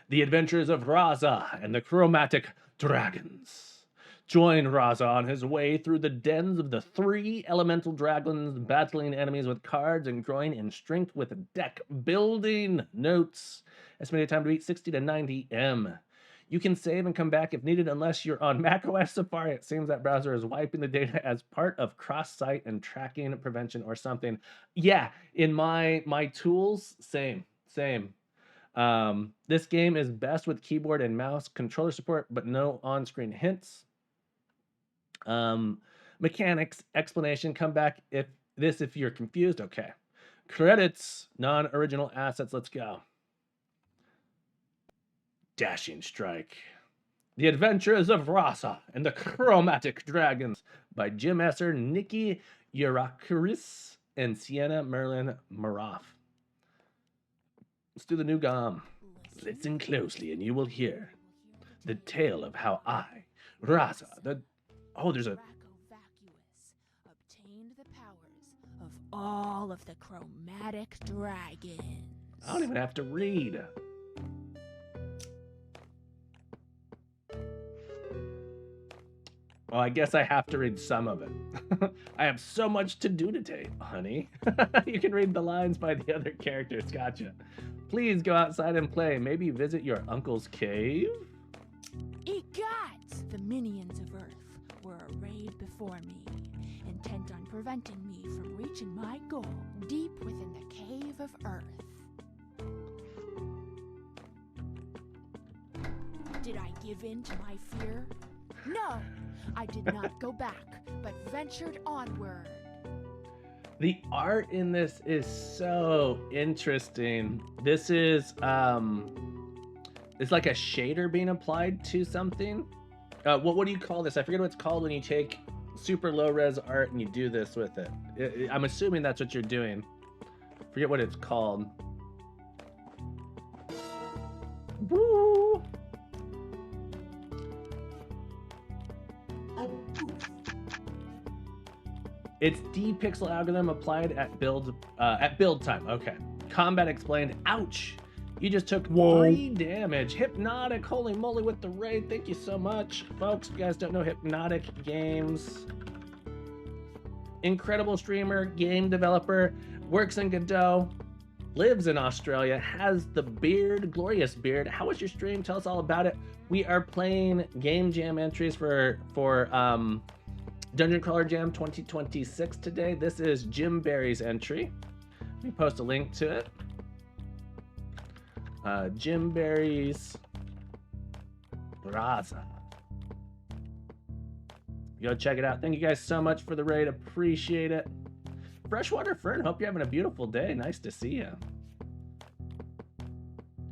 The Adventures of Rasa and the Chromatic Dragons. Join Rasa on his way through the dens of the three elemental dragons, battling enemies with cards and growing in strength with deck building. Notes. Estimated time to beat 60 to 90 M. You can save and come back if needed unless you're on macOS Safari. It seems that browser is wiping the data as part of cross-site and tracking prevention or something. Yeah, in my tools, same. This game is best with keyboard and mouse controller support, but no on-screen hints. Mechanics, explanation, come back if you're confused. Okay. Credits, non-original assets, let's go. Dashing Strike. The Adventures of Rasa and the Chromatic Dragons by Jim Esser, Nikki Yurakuris, and Sienna Merlin Maroff. Let's do the new GOM. Listen closely and you will hear the tale of how I, Rasa, there's a... obtained the powers of all of the Chromatic Dragons. I don't even have to read. Well, I guess I have to read some of it. I have so much to do today, honey. You can read the lines by the other characters. Gotcha. Please go outside and play. Maybe visit your uncle's cave? Egot! The minions of Earth were arrayed before me, intent on preventing me from reaching my goal deep within the cave of Earth. Did I give in to my fear? No! I did not go back, but ventured onward. The art in this is so interesting. This is it's like a shader being applied to something. What do you call this? I forget what it's called when you take super low res art and you do this with it. I'm assuming that's what you're doing. Forget what it's called. Woo! It's D-pixel algorithm applied at build time. Okay. Combat explained. Ouch! You just took 3 damage. Hypnotic, holy moly, with the raid. Thank you so much. Folks, if you guys don't know Hypnotic Games. Incredible streamer, game developer, works in Godot, lives in Australia, has the beard, glorious beard. How was your stream? Tell us all about it. We are playing Game Jam entries for Dungeon Crawler Jam 2026 today. This is Jim Barry's entry. Let me post a link to it. Jim Barry's Rasa. Go check it out. Thank you guys so much for the raid. Appreciate it. Freshwater Fern, hope you're having a beautiful day. Nice to see you.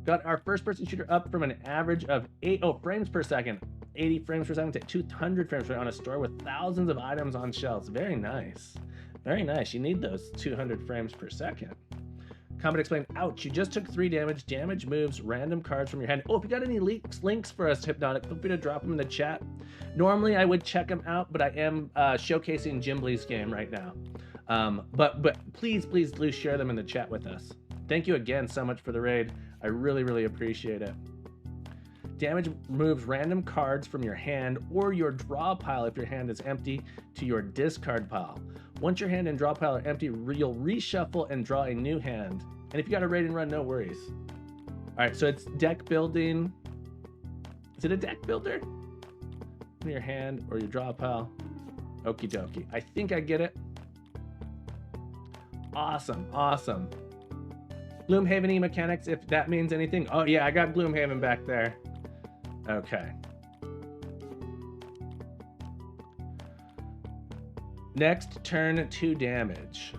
Got our first person shooter up from an average of 80 frames per second. 80 frames per second to 200 frames per second on a store with thousands of items on shelves. Very nice. Very nice. You need those 200 frames per second. Combat explained, ouch, you just took 3 damage. Damage moves random cards from your hand. Oh, if you got any links for us, Hypnotic, feel free to drop them in the chat. Normally I would check them out, but I am showcasing Jimbly's game right now. But please do share them in the chat with us. Thank you again so much for the raid. I really appreciate it. Damage moves random cards from your hand or your draw pile if your hand is empty to your discard pile. Once your hand and draw pile are empty, you'll reshuffle and draw a new hand. And if you got a raid and run, no worries. All right, so it's deck building. Is it a deck builder? From your hand or your draw pile. Okie dokie. I think I get it. Awesome. Gloomhaven mechanics, if that means anything. Oh yeah, I got Gloomhaven back there. Okay. Next turn, 2 damage.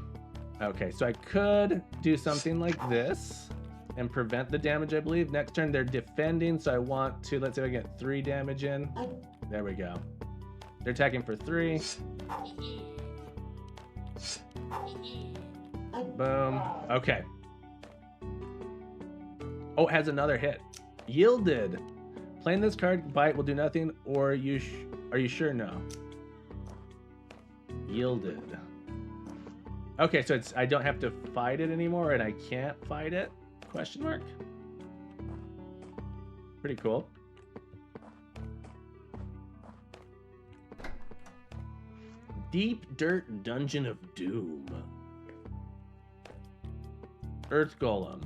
Okay, so I could do something like this and prevent the damage, I believe. Next turn, they're defending, so I want to, let's say I get 3 damage in. There we go. They're attacking for 3. Boom. Okay. Oh, it has another hit. Yielded. Playing this card, bite will do nothing, or are you sure? No. Yielded. Okay, so I don't have to fight it anymore, and I can't fight it? Question mark. Pretty cool. Deep Dirt Dungeon of Doom. Earth Golem.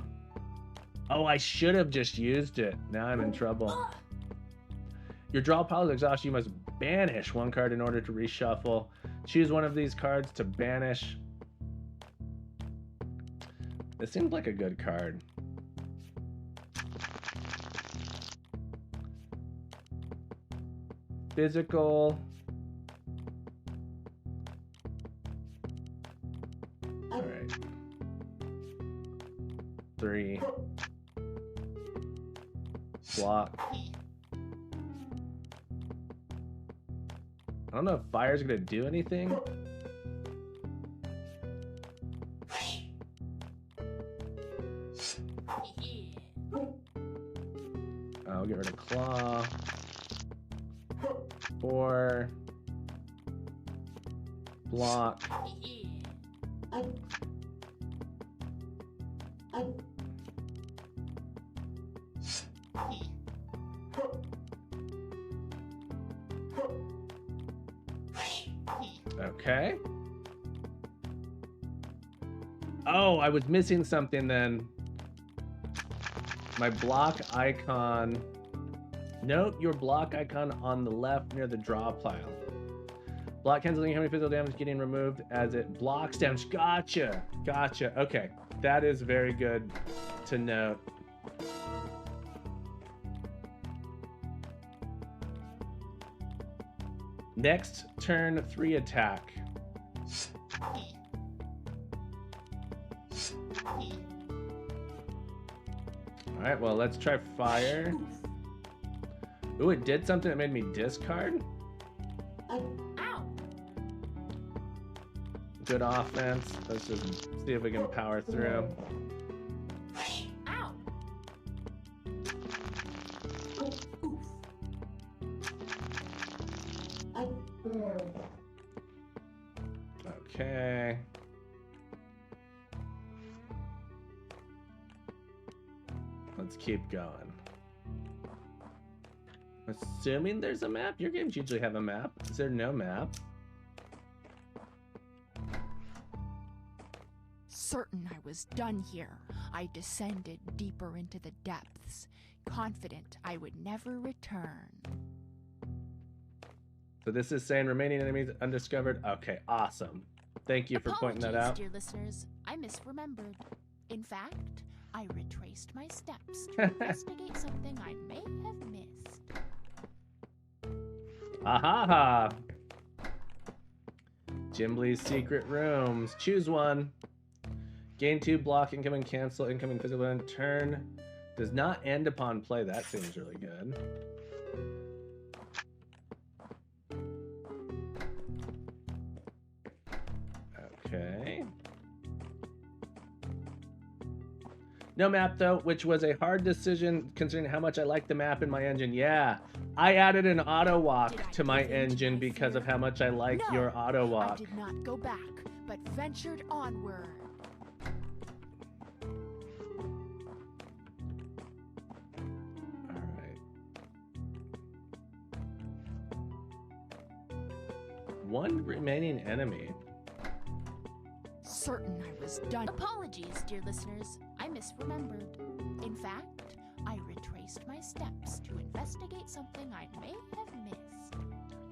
Oh, I should have just used it. Now I'm in trouble. Your draw pile is exhausted. You must banish one card in order to reshuffle. Choose one of these cards to banish. This seems like a good card. Physical. All right. 3. Block. I don't know if fire's gonna do anything. I'll get rid of claw. 4. Block. Okay. Oh, I was missing something then. My block icon. Note your block icon on the left near the draw pile. Block canceling how many physical damage getting removed as it blocks damage. Gotcha. Gotcha. Okay. That is very good to note. Next turn 3 attack. Alright, well, let's try fire. Ooh, it did something that made me discard. Good offense. Let's just see if we can power through. Okay. Let's keep going. Assuming there's a map? Your games usually have a map. Is there no map? Certain I was done here, I descended deeper into the depths, confident I would never return. So this is saying remaining enemies undiscovered. Okay, awesome. Thank you for pointing that out. Dear listeners, I misremembered. In fact, I retraced my steps to investigate something I may have missed. Ahaha! Gimbli's secret rooms. Choose one. Gain 2, block, incoming, cancel, incoming physical end. Turn does not end upon play. That seems really good. Okay. No map though, which was a hard decision considering how much I like the map in my engine. Yeah, I added an auto walk to my engine because of how much I like your auto walk. I did not go back, but ventured onward. One remaining enemy. Certain I was done. Apologies, dear listeners. I misremembered. In fact, I retraced my steps to investigate something I may have missed.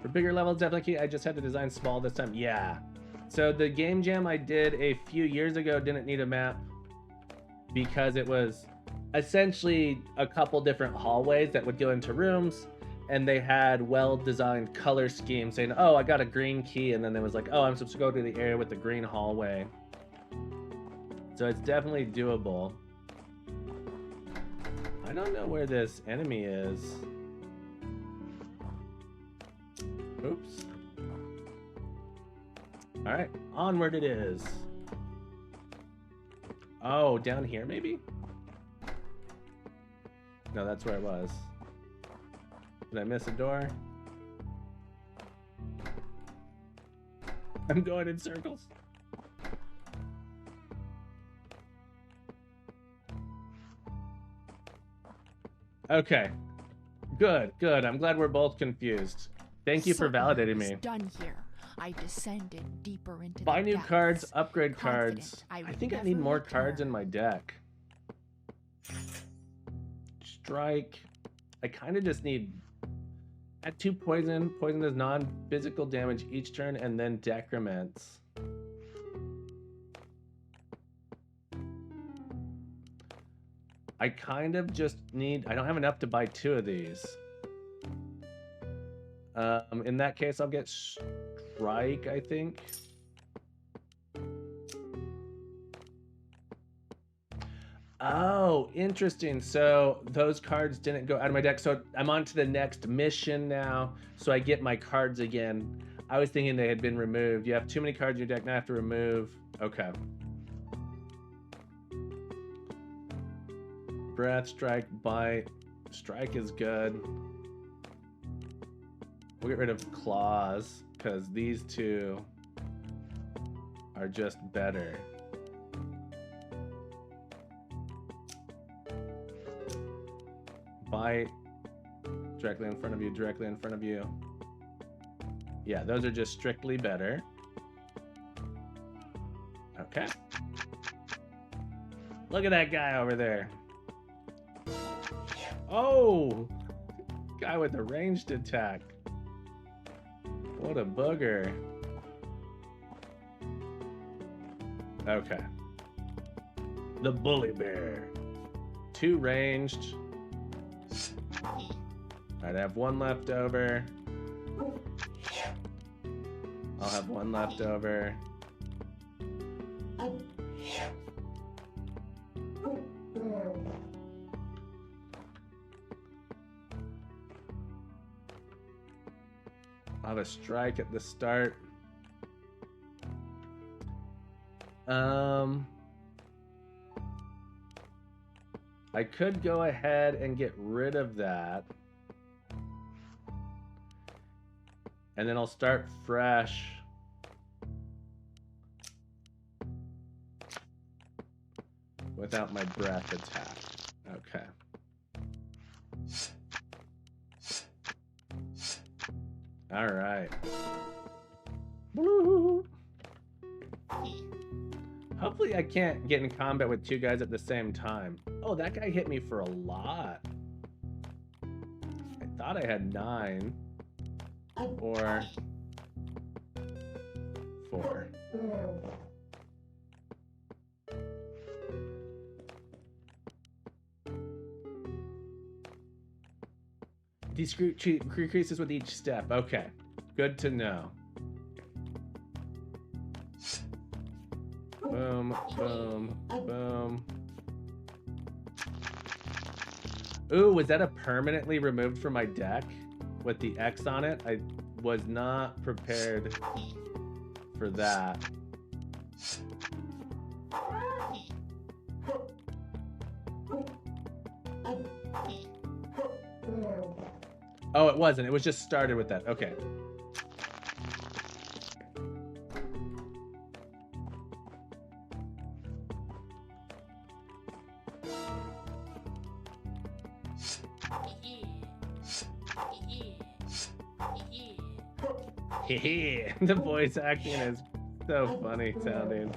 For bigger levels, definitely key. I just had to design small this time. Yeah. So the game jam I did a few years ago didn't need a map because it was essentially a couple different hallways that would go into rooms. And they had well-designed color schemes saying, oh, I got a green key. And then it was like, oh, I'm supposed to go to the area with the green hallway. So it's definitely doable. I don't know where this enemy is. Oops. All right, onward it is. Oh, down here maybe? No, that's where it was. Did I miss a door? I'm going in circles. Okay, Good, good. I'm glad we're both confused. Thank you for validating me. Done here. I descended deeper into Buy the new depths, cards, upgrade confident cards. I I would think I never need more cards in return. my deck. Strike. I kind of just need... Add 2 poison. Poison does non-physical damage each turn, and then decrements. I kind of just need... I don't have enough to buy 2 of these. In that case, I'll get Strike, I think. Oh, interesting. So those cards didn't go out of my deck. So I'm on to the next mission now. So I get my cards again. I was thinking they had been removed. You have too many cards in your deck. Now I have to remove. Okay. Breath, Strike, Bite. Strike is good. We'll get rid of Claws because these two are just better. Bite, directly in front of you, directly in front of you. Yeah, those are just strictly better. Okay. Look at that guy over there. Oh! Guy with a ranged attack. What a booger. Okay. The Bully Bear. 2 ranged. Alright, I have 1 left over. I'll have 1 left over. I'll have a strike at the start. I could go ahead and get rid of that. And then I'll start fresh. Without my breath attack. Okay. All right. Woo! Hopefully I can't get in combat with 2 guys at the same time. Oh, that guy hit me for a lot. I thought I had 9. Or 4. Decreases with each step. Okay. Good to know. Boom, boom, boom. Ooh, was that a permanently removed from my deck with the X on it? I was not prepared for that. Oh, it wasn't. It was just started with that. Okay. The voice acting is so funny sounding.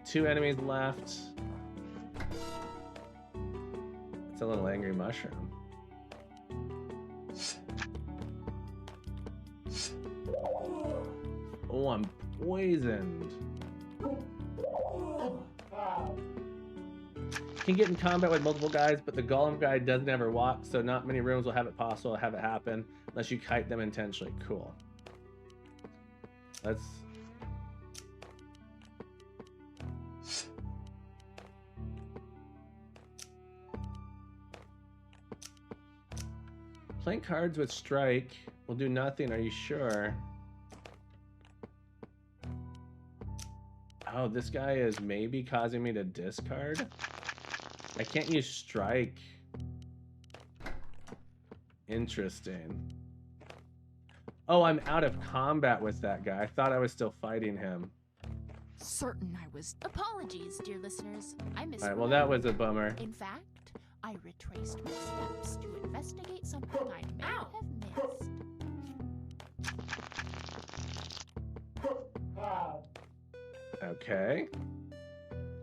2 enemies left. It's a little angry mushroom. Oh, I'm poisoned. Can get in combat with multiple guys, but the golem guy doesn't ever walk, so not many rooms will have it possible to have it happen unless you kite them intentionally. Cool. Let's... Playing cards with strike will do nothing, are you sure? Oh, this guy is maybe causing me to discard? I can't use strike. Interesting. Oh, I'm out of combat with that guy. I thought I was still fighting him. Certain I was. Apologies, dear listeners. I missed. Alright, well that was a bummer. In fact, I retraced my steps to investigate something I may have missed. Okay.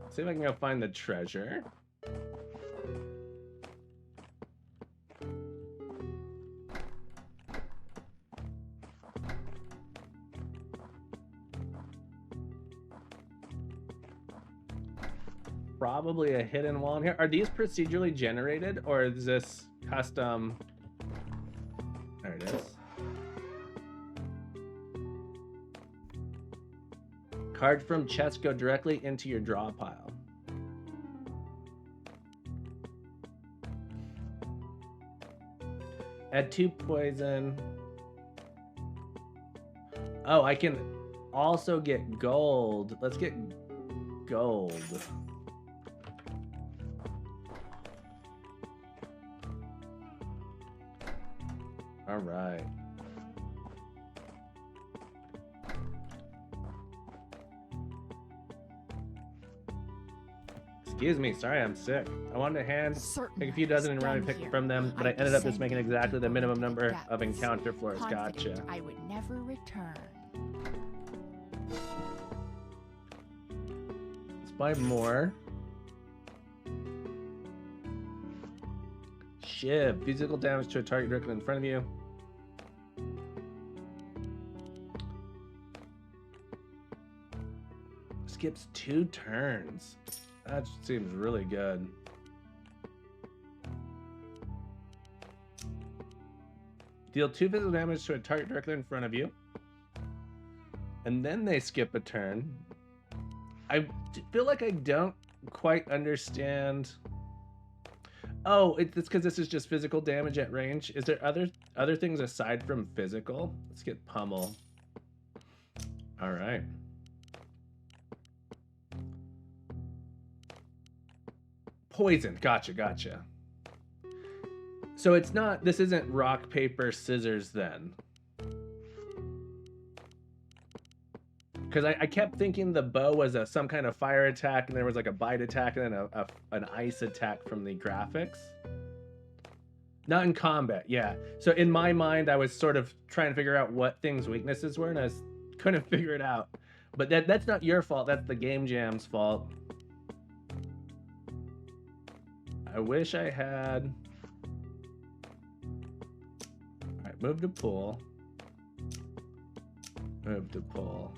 See if I can go find the treasure. Probably a hidden wall in here. Are these procedurally generated or is this custom? There it is. Cards from chests go directly into your draw pile. Add 2 poison. Oh, I can also get gold. Let's get gold. All right. Excuse me, sorry, I'm sick. I wanted to hand like a few dozen and round pick from them, but I ended up just making exactly the minimum number of encounter floors. Gotcha. I would never return. Let's buy more. Shiv, physical damage to a target directly in front of you. Skips 2 turns. That seems really good. Deal 2 physical damage to a target directly in front of you. And then they skip a turn. I feel like I don't quite understand. Oh, it's because this is just physical damage at range. Is there other things aside from physical? Let's get pummel. All right. Poison. Gotcha. So it's not, this isn't rock, paper, scissors then. Because I kept thinking the bow was some kind of fire attack, and there was like a bite attack, and then an ice attack from the graphics. Not in combat, yeah. So in my mind, I was sort of trying to figure out what things' weaknesses were, and I couldn't figure it out. But that's not your fault. That's the Game Jam's fault. I wish I had... All right, move to pool. Move to pool.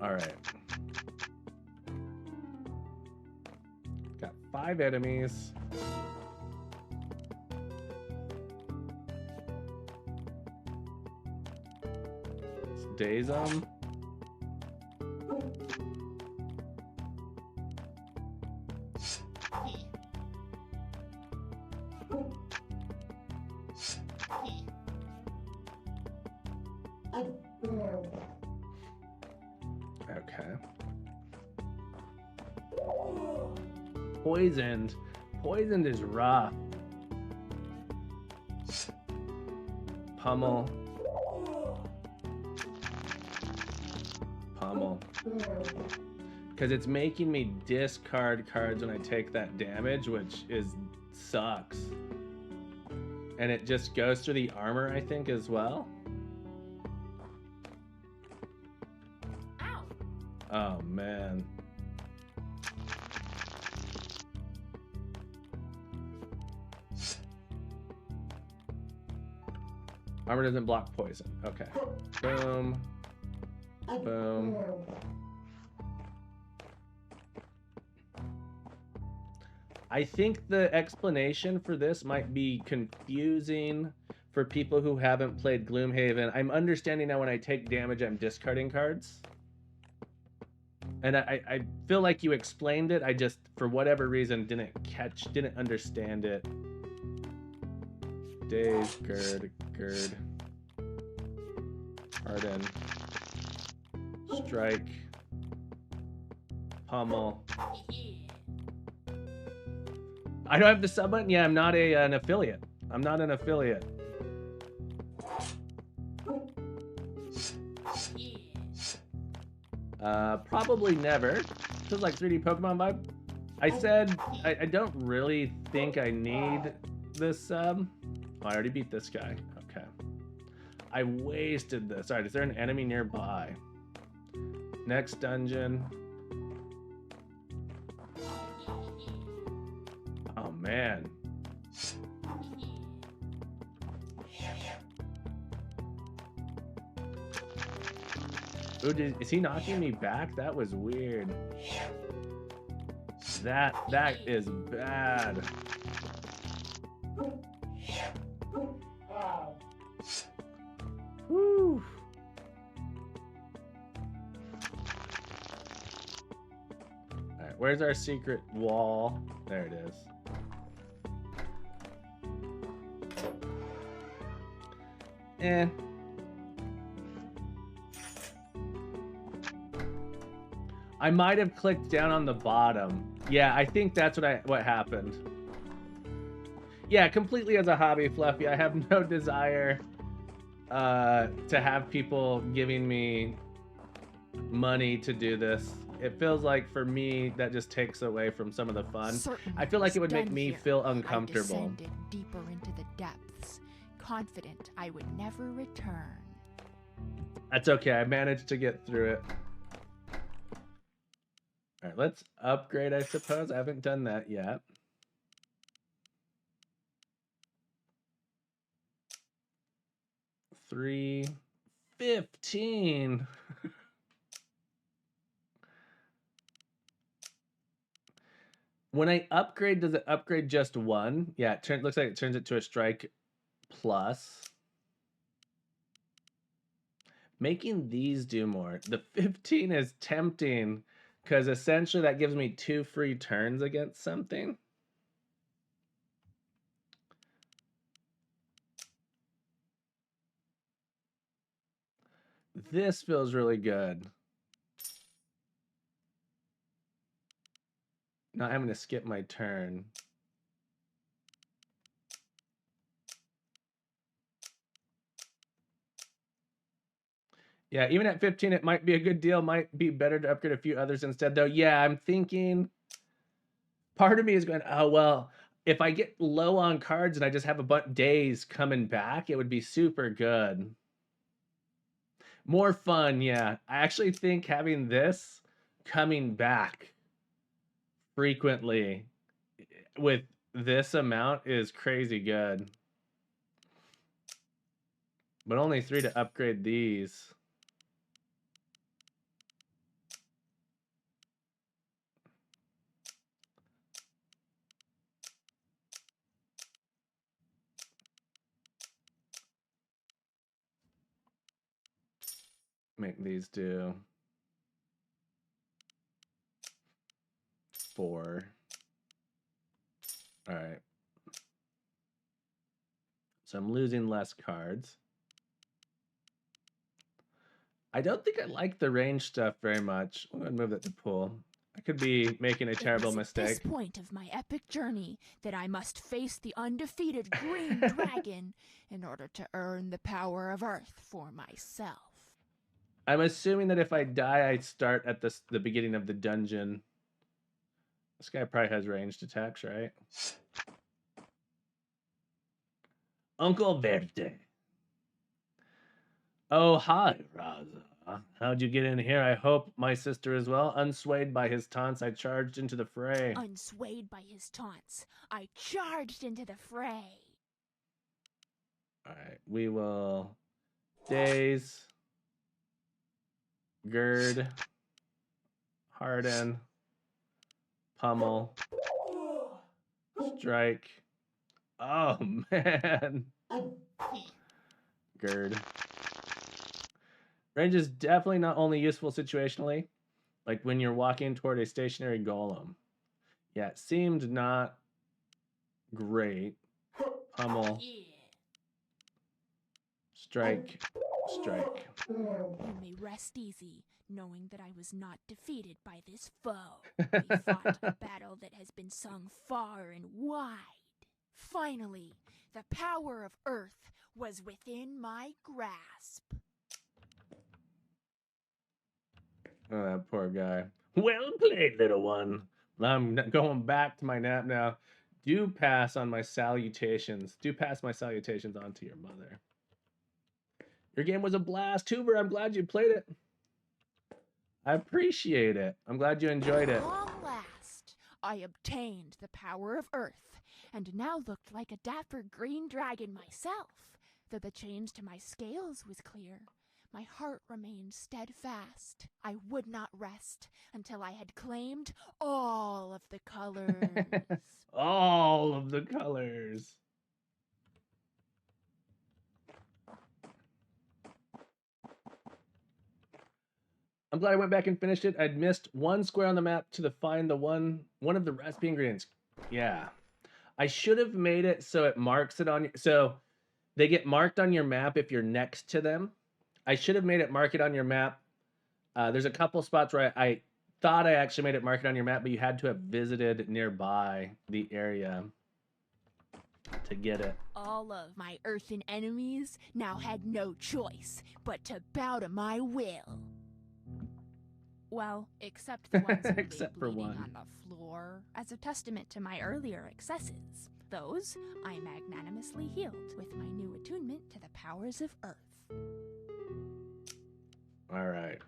All right. Got 5 enemies. Let's daze them. Okay. Poisoned. Poisoned is rough. Pummel. Pummel. Because it's making me discard cards when I take that damage, which sucks. And it just goes through the armor, I think, as well. Oh, man. Armor doesn't block poison. Okay. Boom. Boom. I think the explanation for this might be confusing for people who haven't played Gloomhaven. I'm understanding now when I take damage, I'm discarding cards. And I feel like you explained it. I just, for whatever reason, didn't understand it. Daze, gird. Harden. Strike. Pummel. I don't have the sub button? Yeah, I'm not an affiliate. I'm not an affiliate. Probably never. Feels like 3D Pokemon vibe. I said I don't really think I need this sub. Oh, I already beat this guy. Okay. I wasted this. Alright, is there an enemy nearby? Next dungeon. Oh man. Ooh, is he knocking me back? That was weird. That is bad. Woo. Alright, where's our secret wall? There it is. Eh. I might have clicked down on the bottom. Yeah, I think that's what happened. Yeah, completely as a hobby, Fluffy. I have no desire to have people giving me money to do this. It feels like for me that just takes away from some of the fun. I feel like it would make me feel uncomfortable. I descended deeper into the depths, confident I would never return. That's okay. I managed to get through it. All right, let's upgrade, I suppose. I haven't done that yet. $3.15. When I upgrade, does it upgrade just one? Yeah, it looks like it turns it to a strike plus. Making these do more. The 15 is tempting because essentially that gives me 2 free turns against something. This feels really good. Not having to skip my turn. Yeah, even at 15, it might be a good deal. Might be better to upgrade a few others instead, though. Yeah, I'm thinking. Part of me is going, oh, well, if I get low on cards and I just have a bunch days coming back, it would be super good. More fun, yeah. I actually think having this coming back frequently with this amount is crazy good. But only 3 to upgrade these. Make these do 4. All right. So I'm losing less cards. I don't think I like the range stuff very much. I'm going to move that to pool. I could be making a terrible mistake. At this point of my epic journey that I must face the undefeated green dragon in order to earn the power of Earth for myself. I'm assuming that if I die, I start at the beginning of the dungeon. This guy probably has ranged attacks, right? Uncle Verde. Oh, hi, Rasa. How'd you get in here? I hope my sister is well. Unswayed by his taunts, I charged into the fray. Unswayed by his taunts, I charged into the fray. All right, we will daze, gird, harden, pummel, strike. Oh man, gird. Range is definitely not only useful situationally, like when you're walking toward a stationary golem. Yeah, it seemed not great. Pummel. Strike. Strike. You may rest easy, knowing that I was not defeated by this foe. We fought a battle that has been sung far and wide. Finally, the power of Earth was within my grasp. Oh, that poor guy. Well played, little one. I'm going back to my nap now. Do pass on my salutations. Do pass my salutations on to your mother. Your game was a blast, Tuber. I'm glad you played it. I appreciate it. I'm glad you enjoyed it. At long last, I obtained the power of Earth, and now looked like a dapper green dragon myself. Though the change to my scales was clear, my heart remained steadfast. I would not rest until I had claimed all of the colors. All of the colors. I'm glad I went back and finished it. I'd missed one square on the map to find the one of the recipe ingredients. Yeah. I should have made it so it marks it on, so they get marked on your map if you're next to them. I should have made it mark it on your map. There's a couple spots where I thought I actually made it mark it on your map, but you had to have visited nearby the area to get it. All of my earthen enemies now had no choice but to bow to my will. Well, except the ones who Except lay for bleeding one. on the floor, as a testament to my earlier excesses. Those I magnanimously healed with my new attunement to the powers of Earth. All right.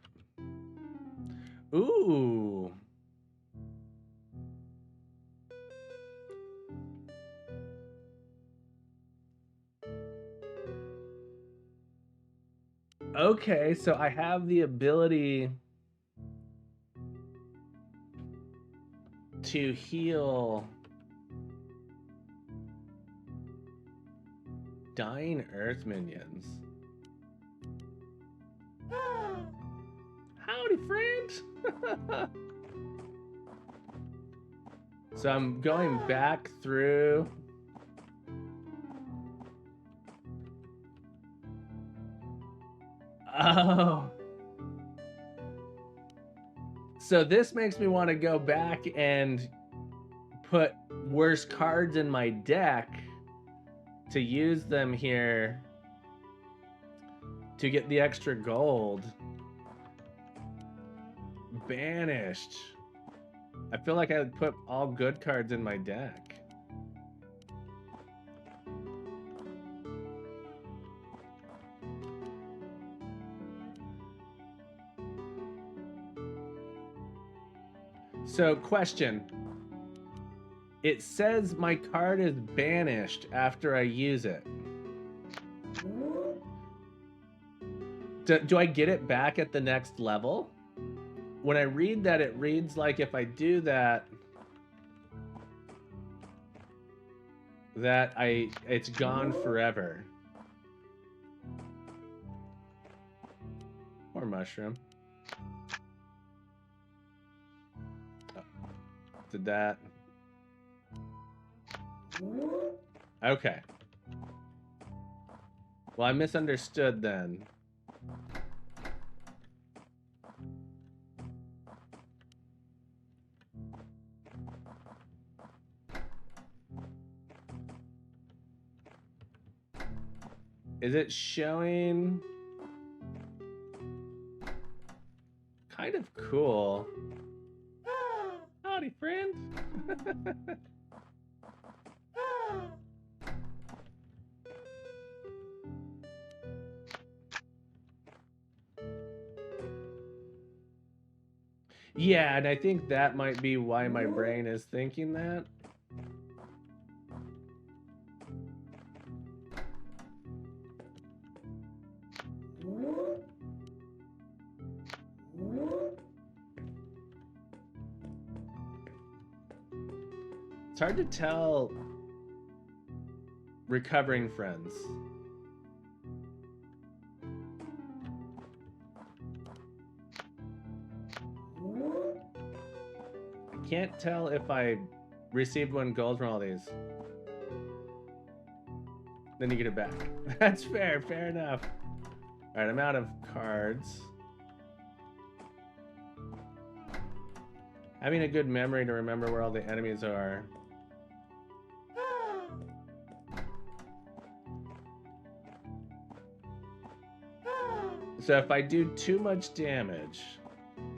Ooh. Okay, so I have the ability to heal dying earth minions. Howdy, friend. So I'm going back through. Oh. So this makes me want to go back and put worse cards in my deck to use them here to get the extra gold. Banished. I feel like I would put all good cards in my deck. So, question. It says my card is banished after I use it. Do I get it back at the next level? When I read that, it reads like if I do that, it's gone forever. Or mushroom. Oh, did that? Okay. Well, I misunderstood then. Is it showing? Kind of cool. Howdy, friend. Yeah, and I think that might be why my brain is thinking that. It's hard to tell recovering friends. I can't tell if I received 1 gold from all these. Then you get it back. That's fair, fair enough. Alright, I'm out of cards. Having a good memory to remember where all the enemies are. So if I do too much damage,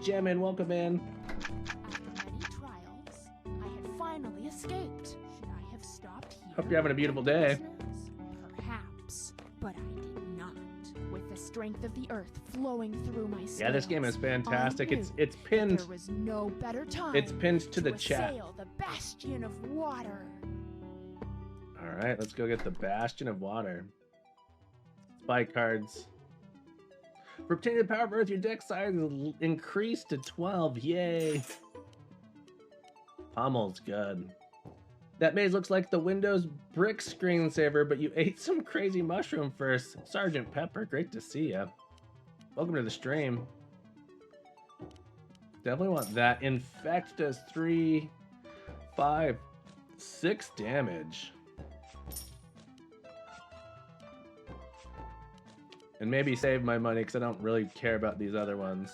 Gemmin, welcome in. After many trials, I had finally escaped. Should I have stopped here? Hope you're having a beautiful day. Perhaps, but I did not. With the strength of the earth flowing through my scales, Yeah, this game is fantastic. I knew It's pinned. there was no better time. It's pinned to the chat. Assail the bastion of water. All right, let's go get the Bastion of Water. Buy cards. For obtaining the power of Earth, your deck size is increased to 12. Yay! Pommel's good. That maze looks like the Windows brick screensaver, but you ate some crazy mushroom first. Sergeant Pepper, great to see ya. Welcome to the stream. Definitely want that. Infect does 3, 5, 6 damage. And maybe save my money because I don't really care about these other ones.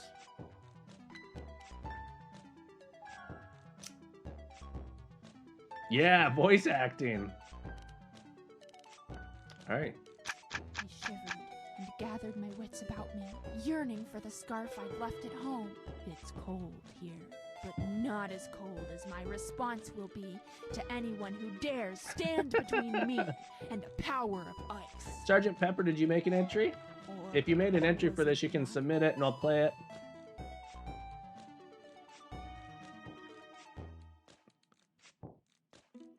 Yeah, voice acting. All right. I shivered and gathered my wits about me, yearning for the scarf I'd left at home. It's cold here, but not as cold as my response will be to anyone who dares stand between me and the power of ice. Sergeant Pepper, did you make an entry? Or If you made an entry for this, you can submit it and I'll play it.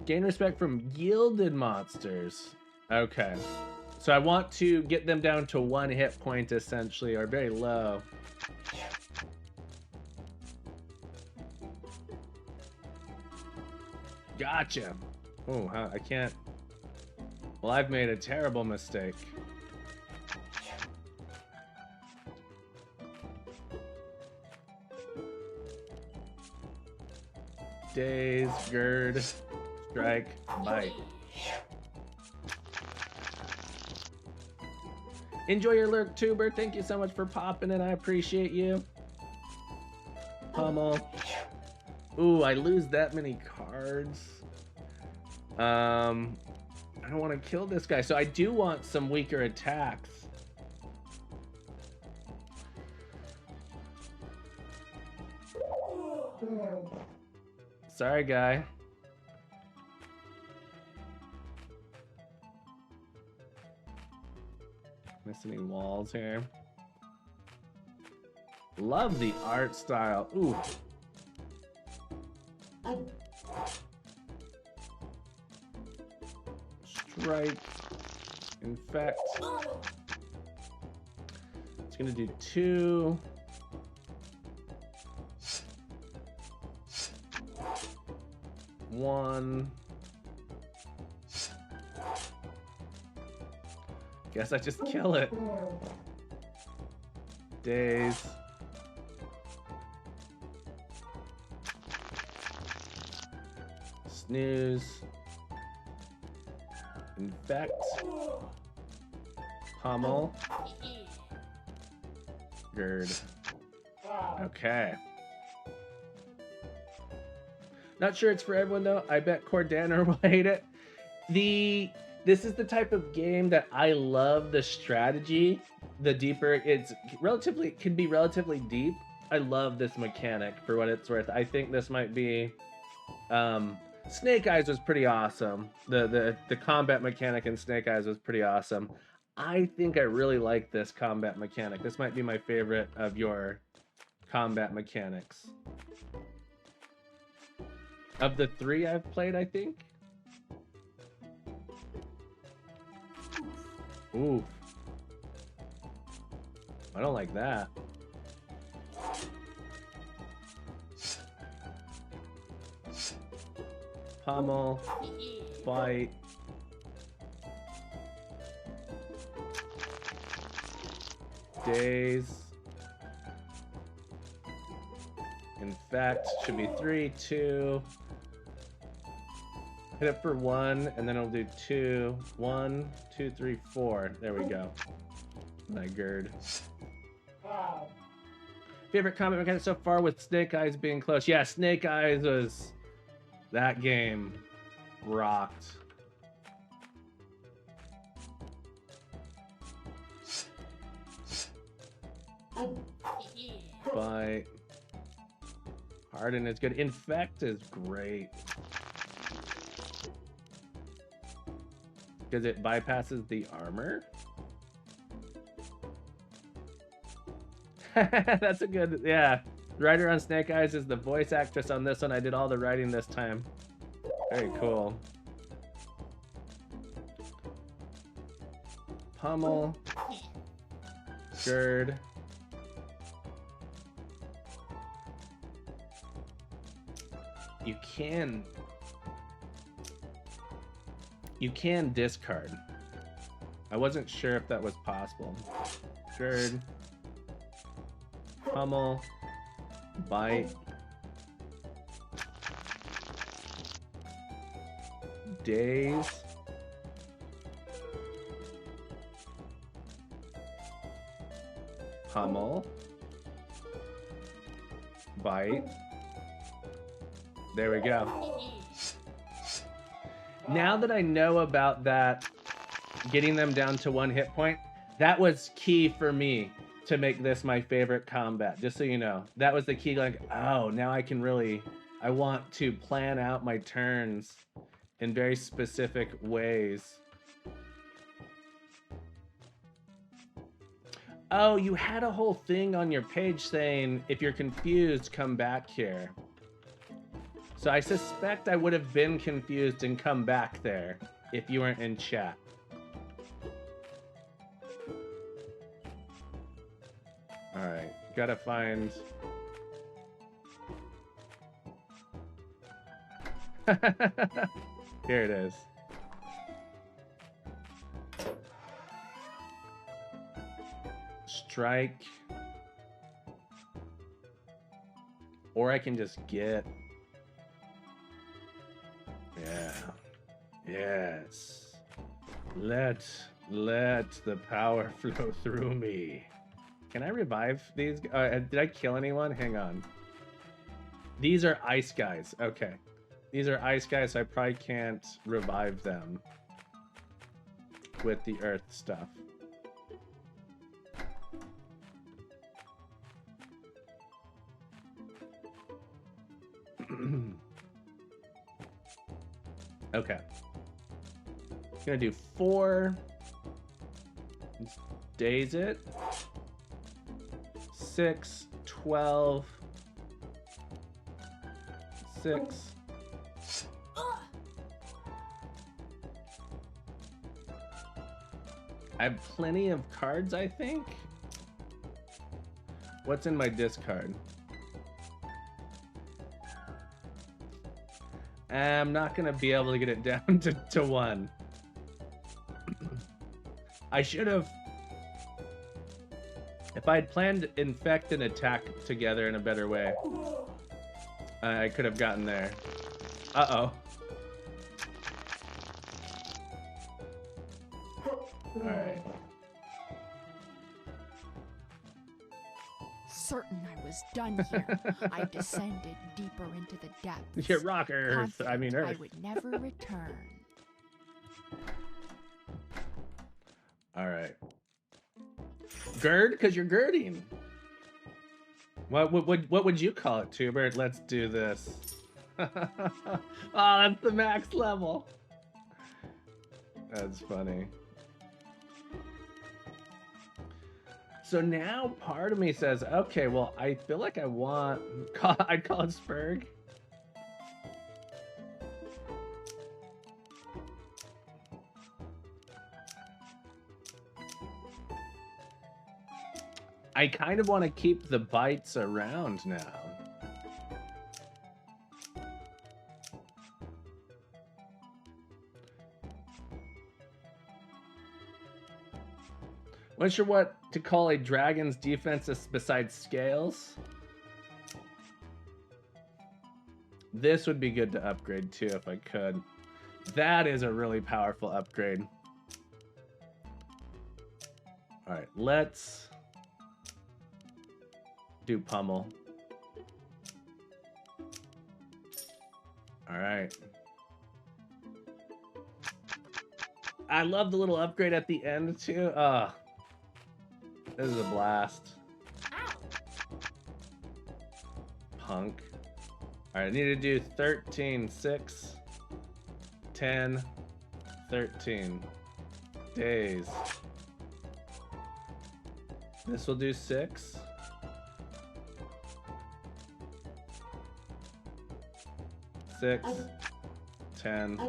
Gain respect from yielded monsters. Okay. So I want to get them down to 1 hit point, essentially, or very low. Gotcha. Oh, I can't. Well, I've made a terrible mistake. Daze, gird, strike, bite. Enjoy your lurk, Tuber. Thank you so much for popping in. I appreciate you. Pummel. Ooh, I lose that many cards. I don't want to kill this guy, so I do want some weaker attacks. Sorry, guy. Missing any walls here? Love the art style. Ooh. Strike. Infect. It's gonna do 2. One. Guess I just kill it. Daze. Snooze. Infect. Pummel. Gird. Okay. Not sure it's for everyone though. I bet Cordana will hate it. This is the type of game that I love the strategy. The deeper it can be relatively deep. I love this mechanic for what it's worth. I think this might be Snake Eyes was pretty awesome. The combat mechanic in Snake Eyes was pretty awesome. I think I really like this combat mechanic. This might be my favorite of your combat mechanics. Of the 3 I've played, I think. Ooh. I don't like that. Pummel. Bite. Daze. Infect. Should be 3, 2. Hit it for 1, and then it'll do 2. 1, 2, 3, 4. There we go. My gird. Favorite combat mechanic so far with Snake Eyes being close. Yeah, Snake Eyes was... That game rocked. Bite. Harden is good. Infect is great. Because it bypasses the armor. That's a good, yeah. The writer on Snake Eyes is the voice actress on this one. I did all the writing this time. Very cool. Pummel. Gird. You can discard. I wasn't sure if that was possible. Gird. Pummel. Bite. Daze. Pummel. Bite. There we go. Now that I know about that, getting them down to 1 hit point, that was key for me to make this my favorite combat, just so you know. That was the key, like, oh, now I can really, I want to plan out my turns in very specific ways. Oh, you had a whole thing on your page saying, if you're confused, come back here. So I suspect I would have been confused and come back there if you weren't in chat. All right, gotta find... Here it is. Strike. Or I can just get... Yeah. Yes. Let the power flow through me. Can I revive these? Did I kill anyone? Hang on. These are ice guys. Okay. These are ice guys, so I probably can't revive them with the earth stuff. Okay. Gonna do 4. Let's daze it. 6, 12. 6. I have plenty of cards, I think. What's in my discard? I'm not gonna be able to get it down to 1. I should have. If I had planned infect and attack together in a better way, I could have gotten there. Uh-oh. Alright. Certain I was done here, I descended deeper into the depths. Your rock earth. I mean earth. I would never return. Alright. Gird? Because you're girding. What would you call it, Tubert? Let's do this. Oh, that's the max level. That's funny. So now part of me says, okay, well, I feel like I want... I'd call it Spurg. I kind of want to keep the bites around now. Not sure what to call a dragon's defense besides scales. This would be good to upgrade too if I could. That is a really powerful upgrade. All right, let's do pummel. All right. I love the little upgrade at the end too. This is a blast. Ow. Punk. All right, I need to do 13, 6, 10, 13 days. This will do 6. 6, 10,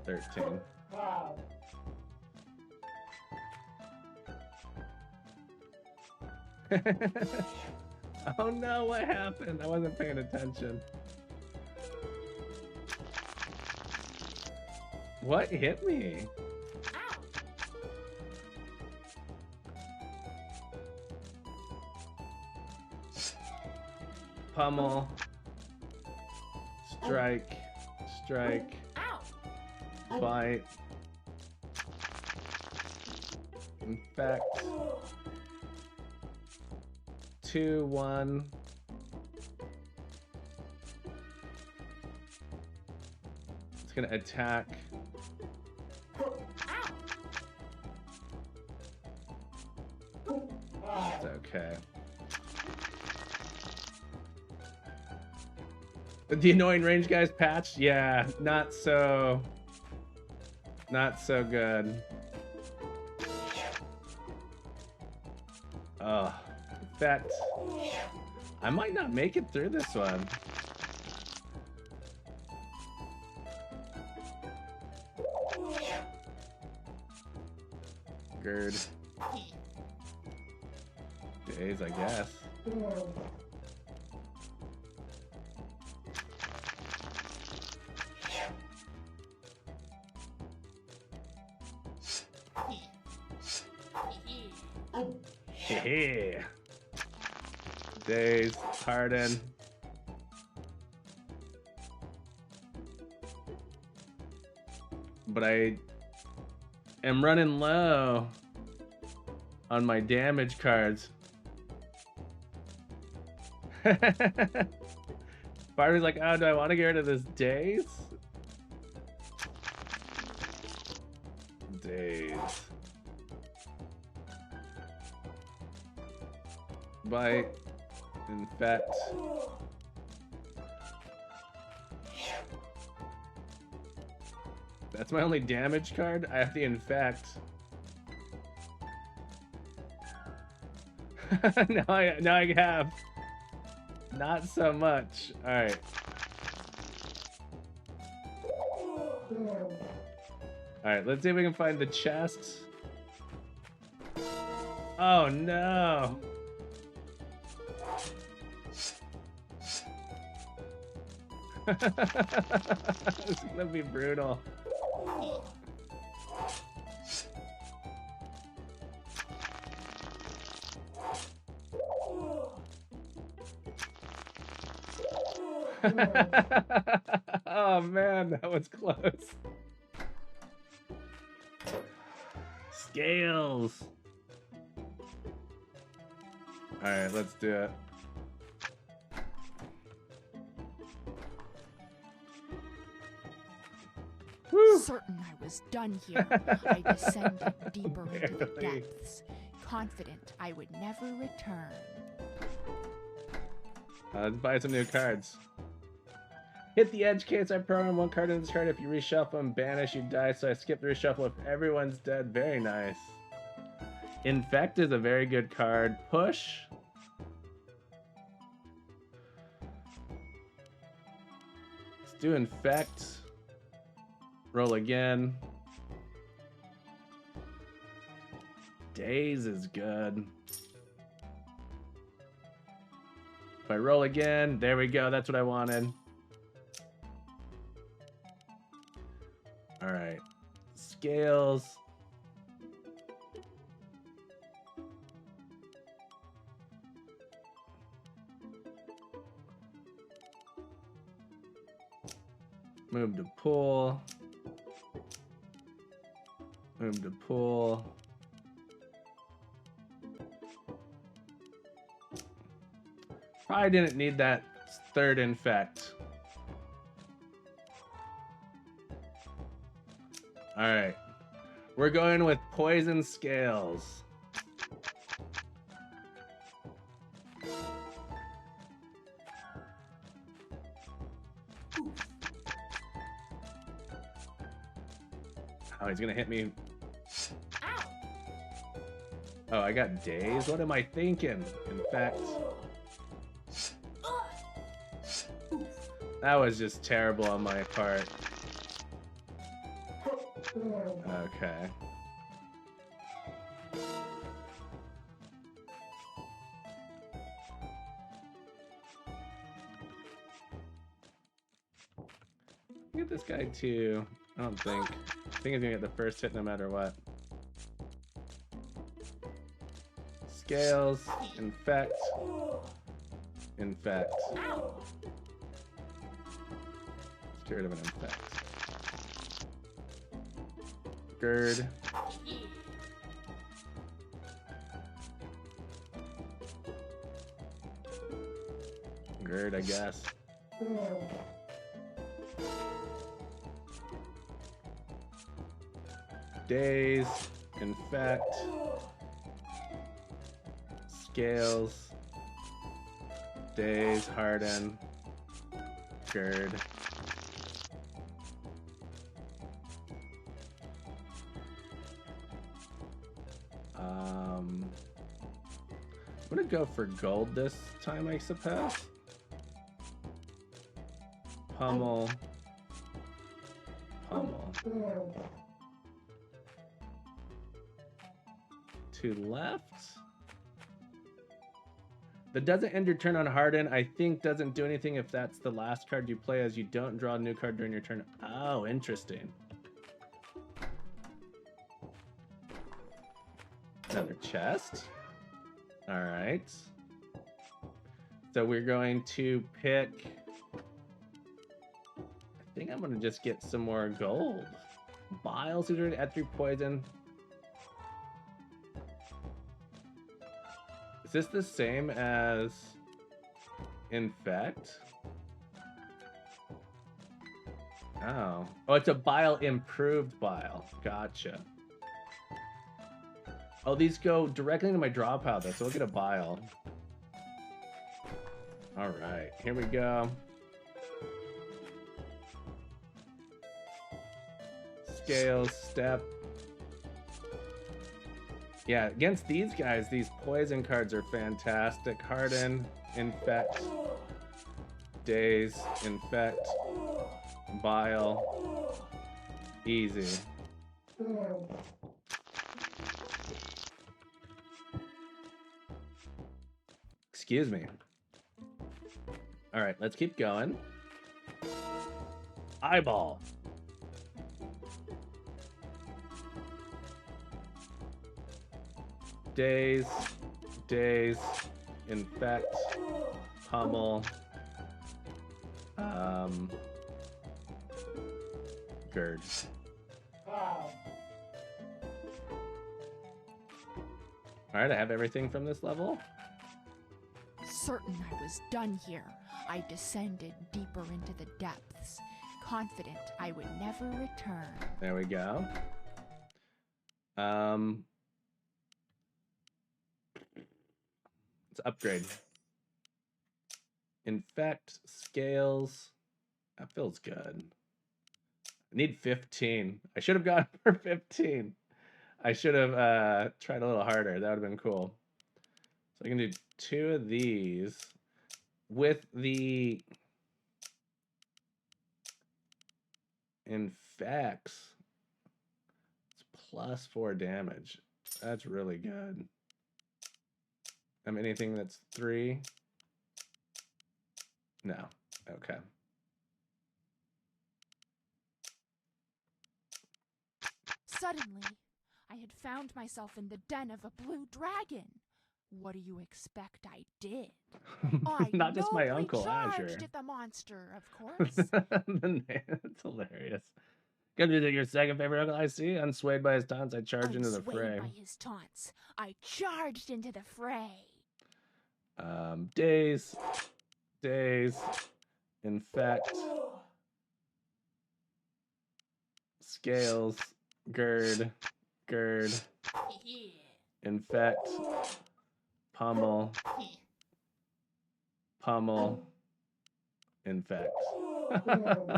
13. Oh no, what happened? I wasn't paying attention. What hit me? Pummel. Strike. Strike. Bite. Infect. 2, 1. It's gonna attack. It's okay. The annoying range guys patched? Yeah, not so good. Oh, that I might not make it through this one. Gird. Days, I guess. Hey. Days, Harden. But I am running low on my damage cards. Barbie's like, oh, do I want to get rid of this Days? Days. Bite. Infect. That's my only damage card? I have to infect. now I have. Not so much. Alright. Alright, let's see if we can find the chest. Oh no! This is gonna be brutal. Oh man, that was close. Scales. All right, let's do it. Woo. Certain I was done here, I descended deeper into the depths, confident I would never return. Let's buy some new cards. Hit the edge case. I program one card in this card. If you reshuffle and banish, you die. So I skip the reshuffle if everyone's dead. Very nice. Infect is a very good card. Push. Let's do Infect. Roll again. Days is good. If I roll again, there we go. That's what I wanted. All right. Scales. Move to pool. Move to pool. Probably didn't need that third infect. All right. We're going with poison scales. Oh, he's gonna hit me. Ow! Oh, I got days? What am I thinking? Infect. That was just terrible on my part. Okay. Get this guy too. I don't think. I think he's gonna get the first hit no matter what. Scales, infect, infect. Let's get rid of an infect. Gird. Gird, I guess. Daze, infect, scales, daze, harden, gird. I'm gonna go for gold this time, I suppose. Pummel. Pummel. To left. That doesn't end your turn on Harden. I think doesn't do anything if that's the last card you play, as you don't draw a new card during your turn. Oh, interesting. Another chest. All right. So we're going to pick. I think I'm gonna just get some more gold. Biles is already at 3 poison. Is this the same as infect? Oh. Oh, it's a bile improved bile. Gotcha. Oh, these go directly into my draw pile though, so we'll get a bile. Alright, here we go. Scales, step. Yeah, against these guys, these poison cards are fantastic. Harden, infect, daze, infect, bile, easy. Excuse me. All right, let's keep going. Eyeball. Daze, daze, infect, pummel, gird. Alright, I have everything from this level. Certain I was done here, I descended deeper into the depths, confident I would never return. There we go. Let's upgrade. Infect, scales. That feels good. I need 15. I should have gone for 15. I should have tried a little harder. That would have been cool. So I can do 2 of these with the infects. It's plus 4 damage. That's really good. Anything that's 3? No. Okay. Suddenly, I had found myself in the den of a blue dragon. What do you expect I did? I Not just my nobly uncle charged Azure. at the monster, of course. That's hilarious. Gonna do your second favorite uncle I see. Unswayed by his taunts, I charge into the fray. Unswayed by his taunts, I charged into the fray. Daze, daze, infect, scales, gird, gird, infect, pummel, pummel, infect.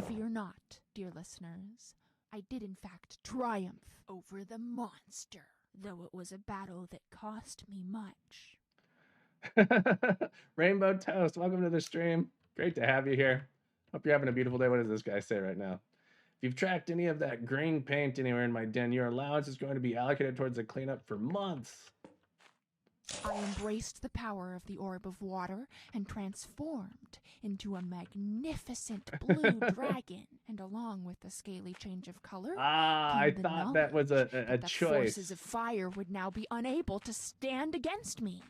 Fear not, dear listeners. I did in fact triumph over the monster, though it was a battle that cost me much. Rainbow Toast, welcome to the stream. Great to have you here. Hope you're having a beautiful day. What does this guy say right now? If you've tracked any of that green paint anywhere in my den, your allowance is going to be allocated towards the cleanup for months. I embraced the power of the orb of water and transformed into a magnificent blue dragon. And along with the scaly change of color, I thought that was a the choice. Forces of fire would now be unable to stand against me.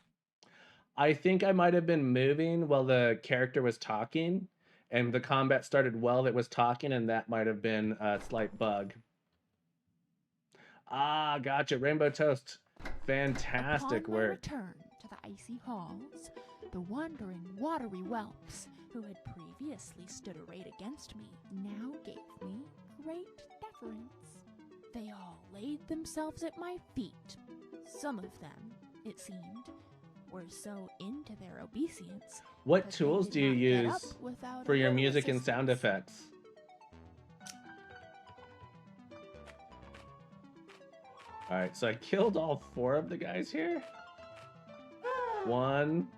I think I might have been moving while the character was talking, and the combat started while it was talking, and that might have been a slight bug. Ah, gotcha. Rainbow Toast. Fantastic Upon work. my return to the icy halls, the wandering, watery whelps who had previously stood arrayed against me now gave me great deference. They all laid themselves at my feet. Some of them, it seemed, were so into their obeisance. What tools do you use for your music and sound effects? All right, so I killed all 4 of the guys here. 1.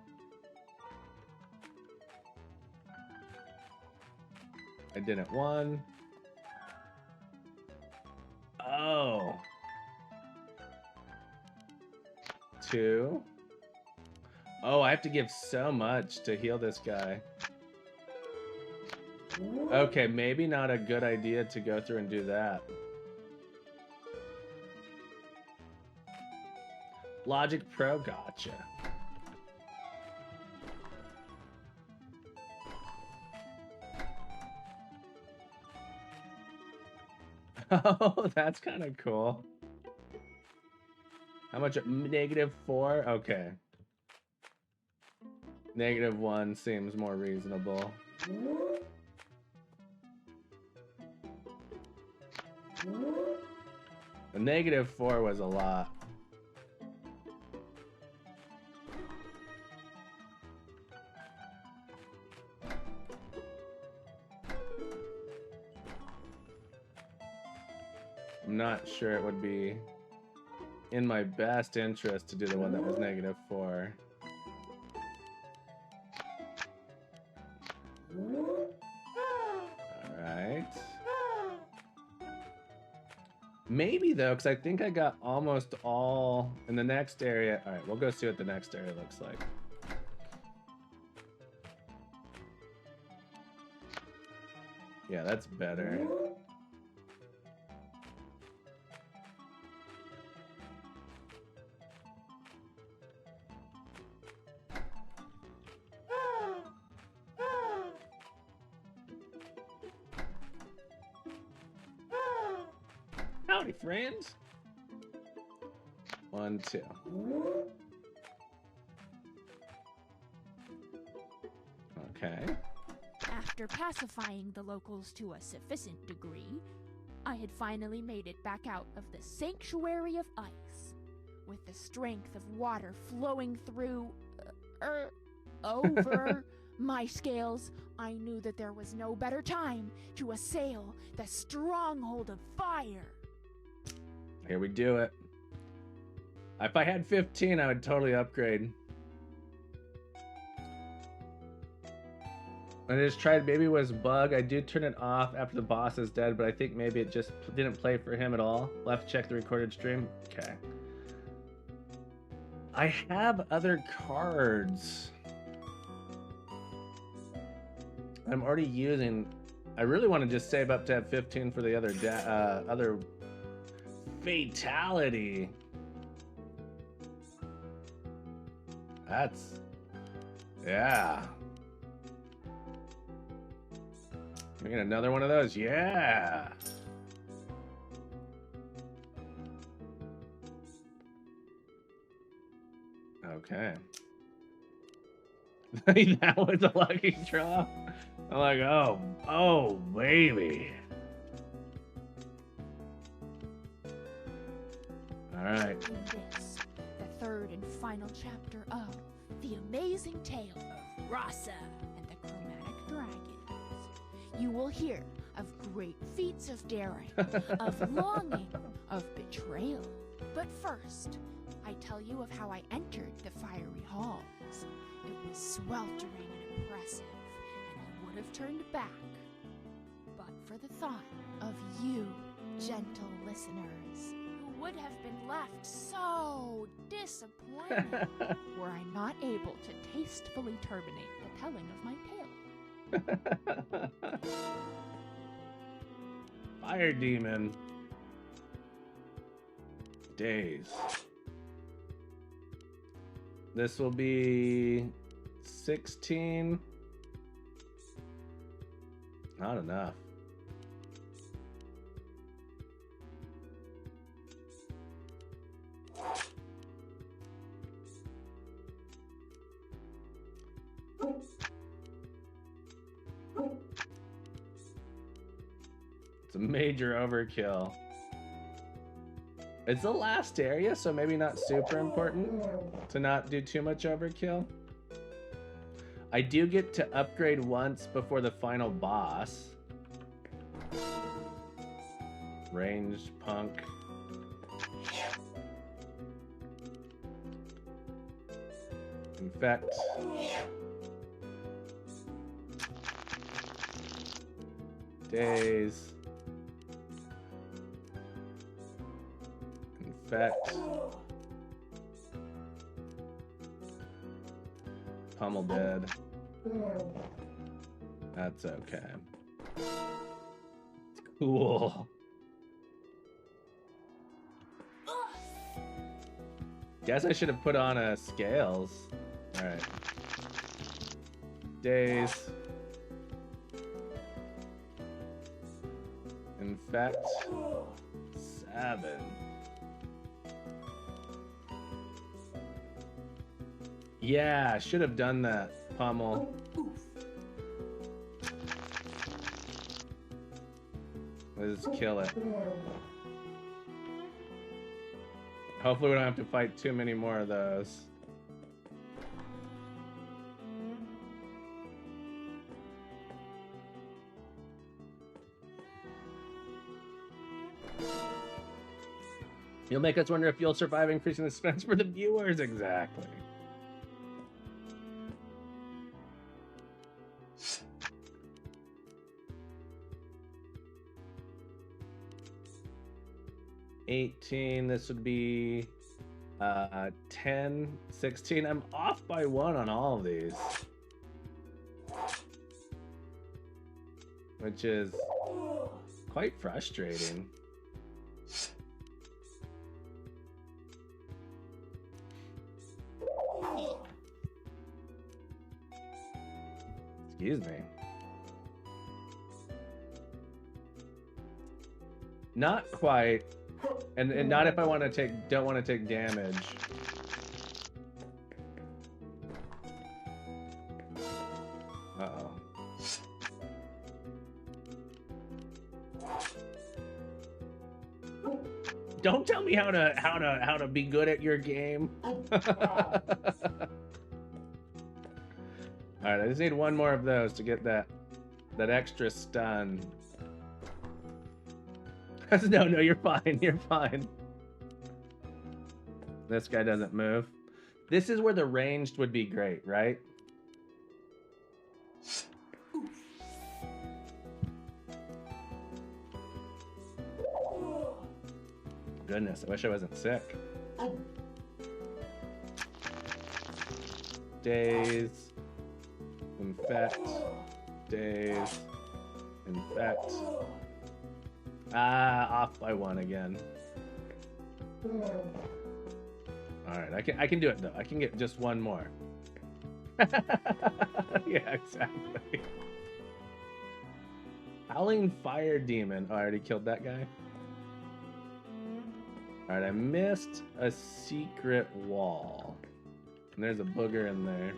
I didn't. 1. Oh. 2. Oh, I have to give so much to heal this guy. Okay, maybe not a good idea to go through and do that. Logic Pro, gotcha. Oh, that's kind of cool. How much? -4? Okay. -1 seems more reasonable. The -4 was a lot. I'm not sure it would be in my best interest to do the one that was -4. Alright. Maybe though, because I think I got almost all in the next area. Alright, we'll go see what the next area looks like. Yeah, that's better. Howdy, friends. 1, 2. Okay. After pacifying the locals to a sufficient degree, I had finally made it back out of the sanctuary of ice, with the strength of water flowing through, over my scales. I knew that there was no better time to assail the stronghold of fire. Here we do it. If I had 15, I would totally upgrade. I just tried, maybe it was a bug. I do turn it off after the boss is dead, but I think maybe it just didn't play for him at all. We'll have to check the recorded stream. Okay. I have other cards. I'm already using. I really want to just save up to have 15 for the other other fatality. That's, yeah. We get another one of those, yeah. Okay. That was a lucky draw. I'm like, oh, baby. All right. In this, the third and final chapter of The Amazing Tale of Rasa and the Chromatic Dragons, you will hear of great feats of daring, of longing, of betrayal. But first, I tell you of how I entered the fiery halls. It was sweltering and oppressive, and I would have turned back, but for the thought of you, gentle listeners, who would have been left so disappointed were I not able to tastefully terminate the telling of my tale. Fire demon. Days. This will be 16. Not enough. It's a major overkill. It's the last area, so maybe not super important to not do too much overkill. I do get to upgrade once before the final boss. Ranged punk. Infect. Days. Infect. Pummel dead. That's okay. Cool. Guess I should have put on scales. Alright. Days. Infect. 7. Yeah, I should have done that. Pummel. Let's kill it. Hopefully we don't have to fight too many more of those. You'll make us wonder if you'll survive, increasing the suspense for the viewers. Exactly. $18. This would be 10, 16. I'm off by 1 on all of these, which is quite frustrating. Excuse me. Not quite. And not if I want to don't want to take damage. Uh-oh. Don't tell me how to be good at your game. All right, I just need one more of those to get that extra stun. No, you're fine. You're fine. This guy doesn't move. This is where the ranged would be great, right? Goodness, I wish I wasn't sick. Days. Infect. Days. Infect. Off by 1 again. Alright, I can do it though. I can get just one more. Yeah, exactly. Howling Fire Demon. Oh, I already killed that guy. Alright, I missed a secret wall. And there's a booger in there.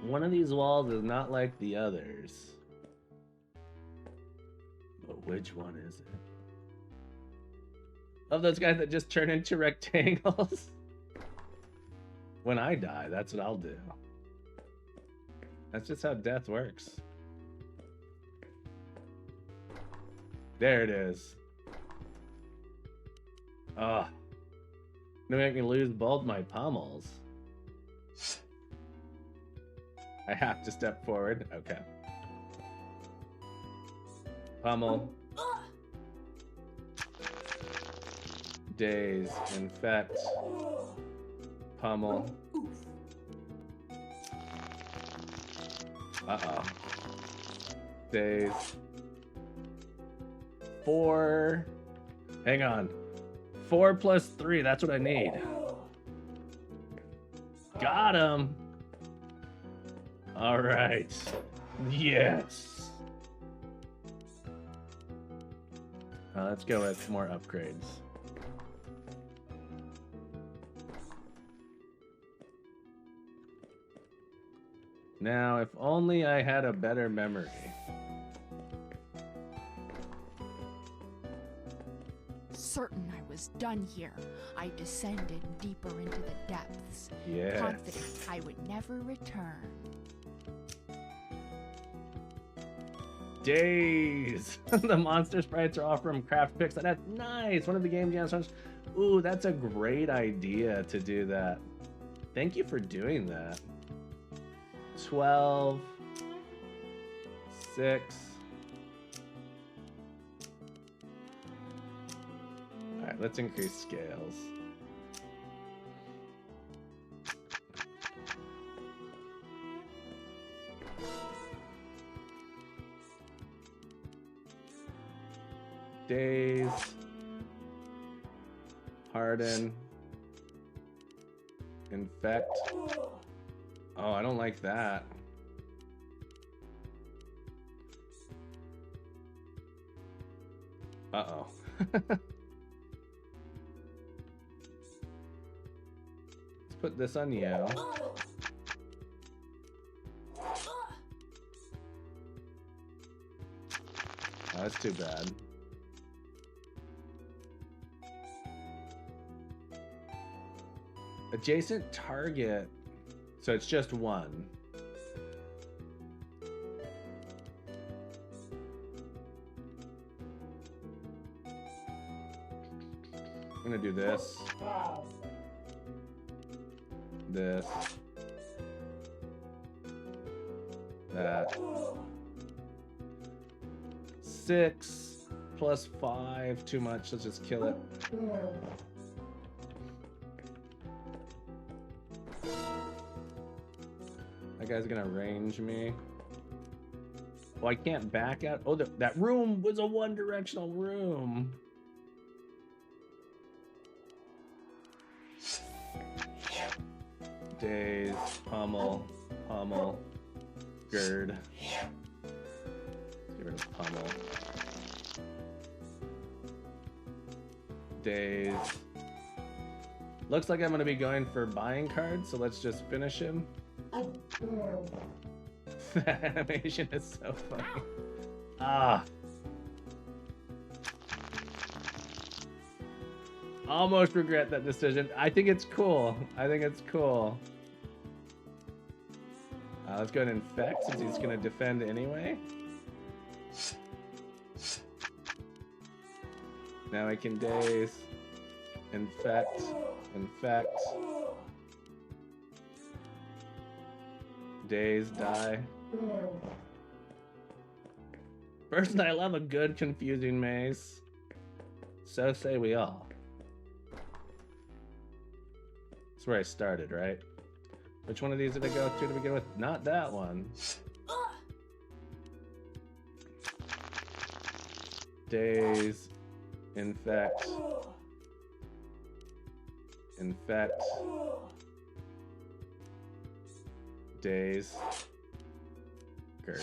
One of these walls is not like the others. But which one is it? Of those guys that just turn into rectangles. When I die, that's what I'll do. That's just how death works. There it is. Ugh. Gonna make me lose both my pommels. I have to step forward. Okay. Pommel. Daze. Infect. Pommel. Uh-oh. Daze. 4. Hang on. 4 plus 3. That's what I need. Got him. All right. Yes. Let's go with more upgrades. Now, if only I had a better memory. Certain I was done here, I descended deeper into the depths, Yes. confident I would never return. Days. The monster sprites are all from craft picks. That's nice. One of the game jams. Ooh, that's a great idea to do that. Thank you for doing that. 12. 6. All right, let's increase scales. Days. Harden. Infect. Oh, I don't like that. Uh-oh. Let's put this on you. Oh, that's too bad. Adjacent target. So it's just one. I'm gonna do this. This. That. 6 plus 5. Too much. Let's just kill it. That guy's gonna range me. Oh, I can't back out. Oh, that room was a one-directional room. Daze, pommel, pommel, gird. Let's get rid of pommel. Daze. Looks like I'm gonna be going for buying cards, so let's just finish him. That animation is so funny. Ah. Almost regret that decision. I think it's cool. I think it's cool. Let's go ahead and infect since he's going to defend anyway. Now I can daze. Infect. Infect. Daze, die. Personally, I love a good confusing maze. So say we all. That's where I started, right? Which one of these did I go to begin with? Not that one. Daze. Infect. Infect. Daze. Gird.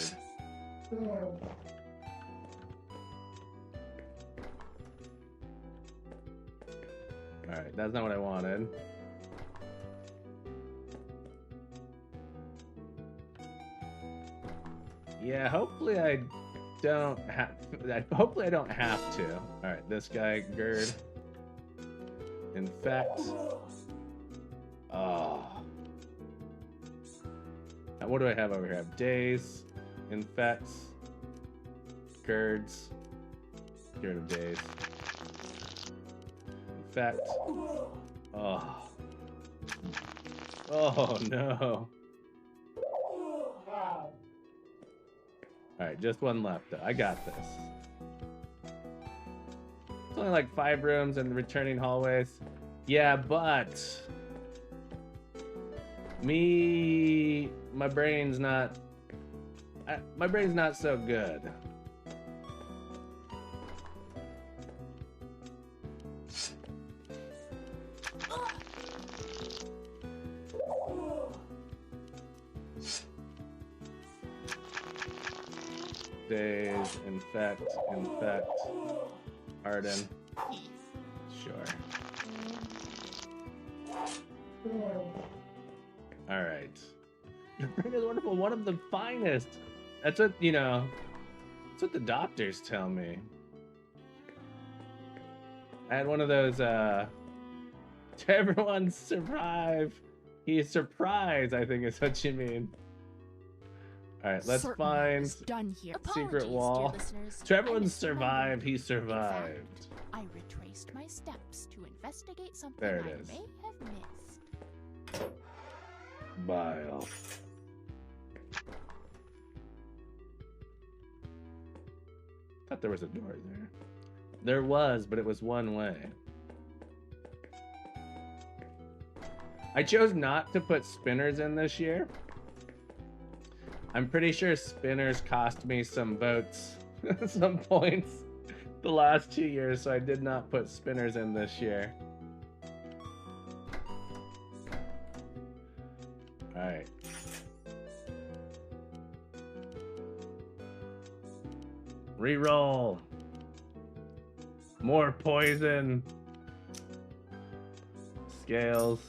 Alright, that's not what I wanted. Yeah, hopefully I don't have. Hopefully I don't have to. All right, this guy, gird. Infect. Oh, What do I have over here? I have days, infects, girds. Get rid of days. Infect. Oh. Oh no. Alright, just one left though. I got this. It's only like 5 rooms and returning hallways. Yeah, but my brain's not so good. Days, infect, harden. Sure. All right. Your brain is wonderful. One of the finest. That's what, you know, that's what the doctors tell me. I had one of those, to everyone survive. He's surprised, I think is what you mean. All right, let's find done here. secret wall. To everyone survive, he survived. In fact, I retraced my steps to investigate something There it I is. may have missed. Bile. Thought there was a door there. There was, but it was one way. I chose not to put spinners in this year. I'm pretty sure spinners cost me some votes, some points the last 2 years, so I did not put spinners in this year. All right. Reroll. More poison. Scales.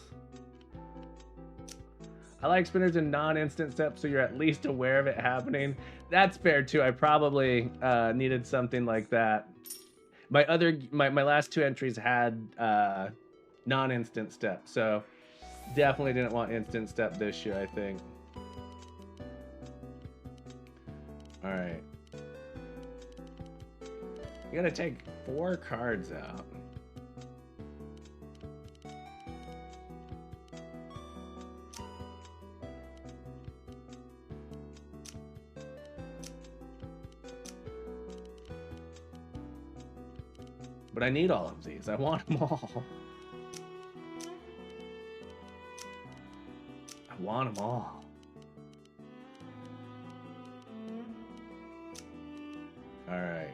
I like spinners in non-instant steps, so you're at least aware of it happening. That's fair too. I probably needed something like that. My last 2 entries had non-instant step, so definitely didn't want instant step this year, I think. All right. You gotta take 4 cards out. But I need all of these. I want them all. I want them all. All right.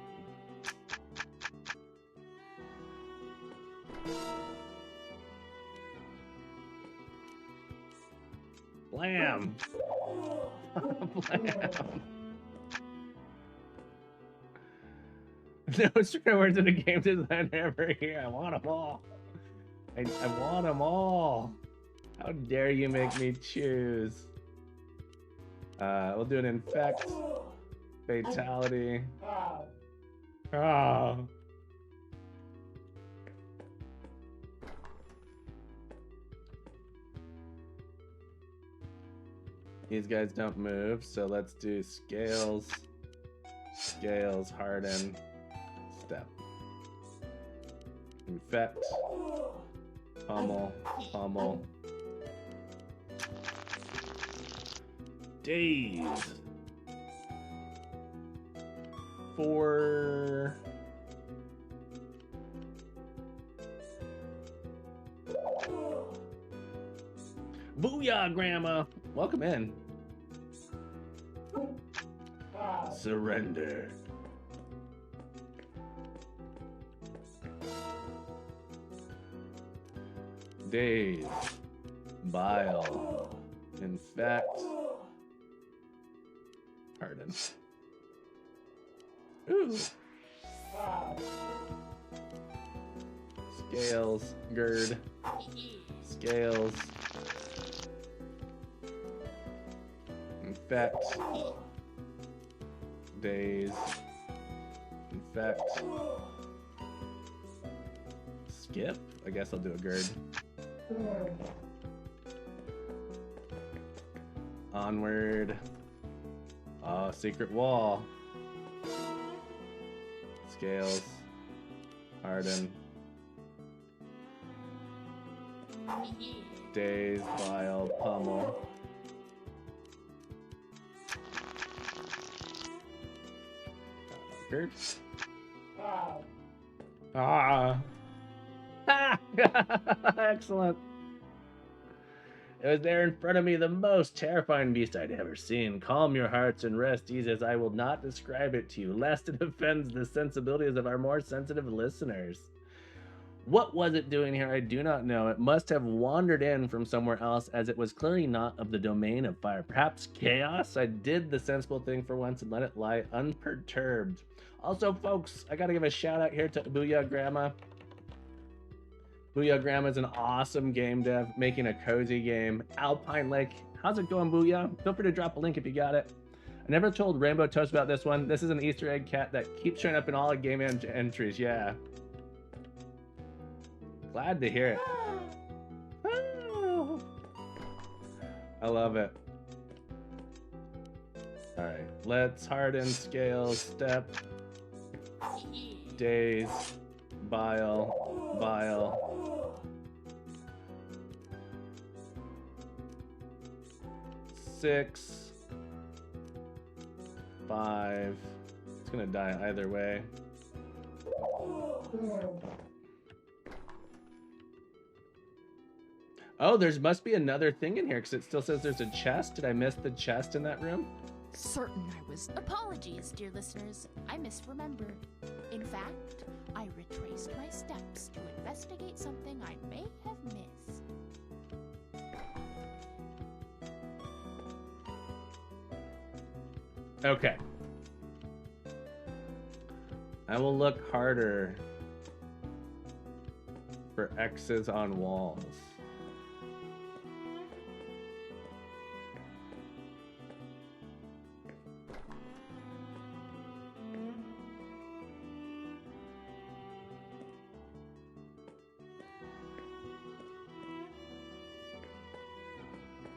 Blam. Blam. No strict words in the game design ever here. I want them all. I want them all. How dare you make me choose? We'll do an infect, fatality. Oh. These guys don't move, so let's do scales, scales, harden, step, infect, pummel, pummel, daze, 4, booyah, Grandma! Welcome in. Surrender. Daze, bile, infect, harden. Ooh. Scales, gird, scales, infect, daze, infect, skip. I guess I'll do a gird. Onward. Oh, secret wall. Scales. Harden. Daze, Vile, Pummel. Ah. Excellent. It was there in front of me, the most terrifying beast I'd ever seen. Calm your hearts and rest easy, as I will not describe it to you, lest it offends the sensibilities of our more sensitive listeners. What was it doing here? I do not know. It must have wandered in from somewhere else, as it was clearly not of the domain of fire. Perhaps chaos? I did the sensible thing for once and let it lie unperturbed. Also, folks, I gotta give a shout out here to Booyah Grandma. Booyah Grandma is an awesome game dev, making a cozy game. Alpine Lake. How's it going, Booyah? Feel free to drop a link if you got it. I never told Rainbow Toast about this one. This is an Easter egg cat that keeps showing up in all the game entries. Yeah. Glad to hear it. Oh. I love it. All right, let's harden, scale, step, daze, bile. 6, 5. It's gonna die either way. Oh, there must be another thing in here because it still says there's a chest. Did I miss the chest in that room? Certain I was. Apologies, dear listeners. I misremembered. In fact, I retraced my steps to investigate something I may have missed. Okay. I will look harder for X's on walls.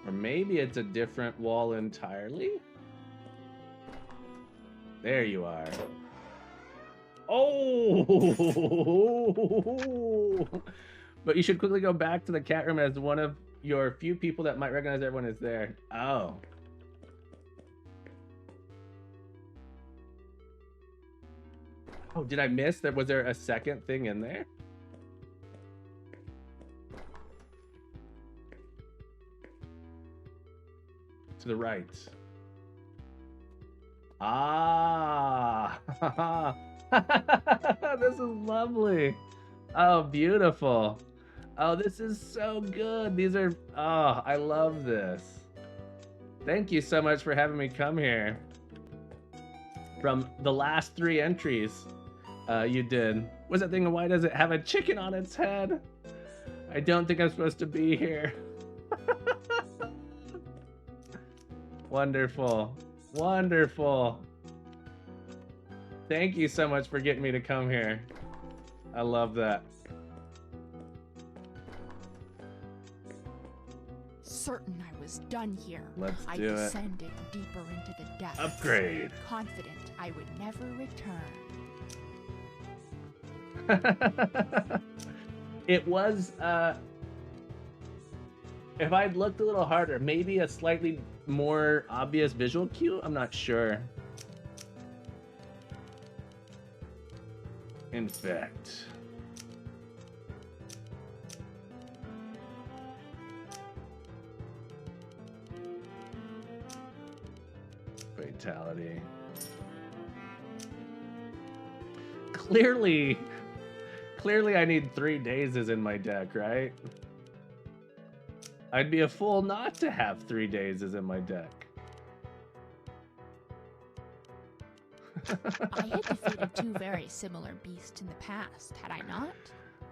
Or maybe it's a different wall entirely? There you are. Oh! But you should quickly go back to the cat room as one of your few people that might recognize everyone is there. Oh. Oh, did I miss? Was there a second thing in there? To the right. Ah, this is lovely. Oh, beautiful. Oh, this is so good. These are, oh, I love this. Thank you so much for having me come here. From the last 3 entries you did. What's that thing? Why does it have a chicken on its head? I don't think I'm supposed to be here. Wonderful. Wonderful. Thank you so much for getting me to come here. I love that. Certain I was done here. Let's I do it. descended deeper into the depths. Upgrade. Confident I would never return. It was, if I'd looked a little harder, maybe a slightly more obvious visual cue? I'm not sure. Infect. Fatality. Clearly I need 3 dazes in my deck, right? I'd be a fool not to have 3 dazes in my deck. I had defeated 2 very similar beasts in the past, had I not?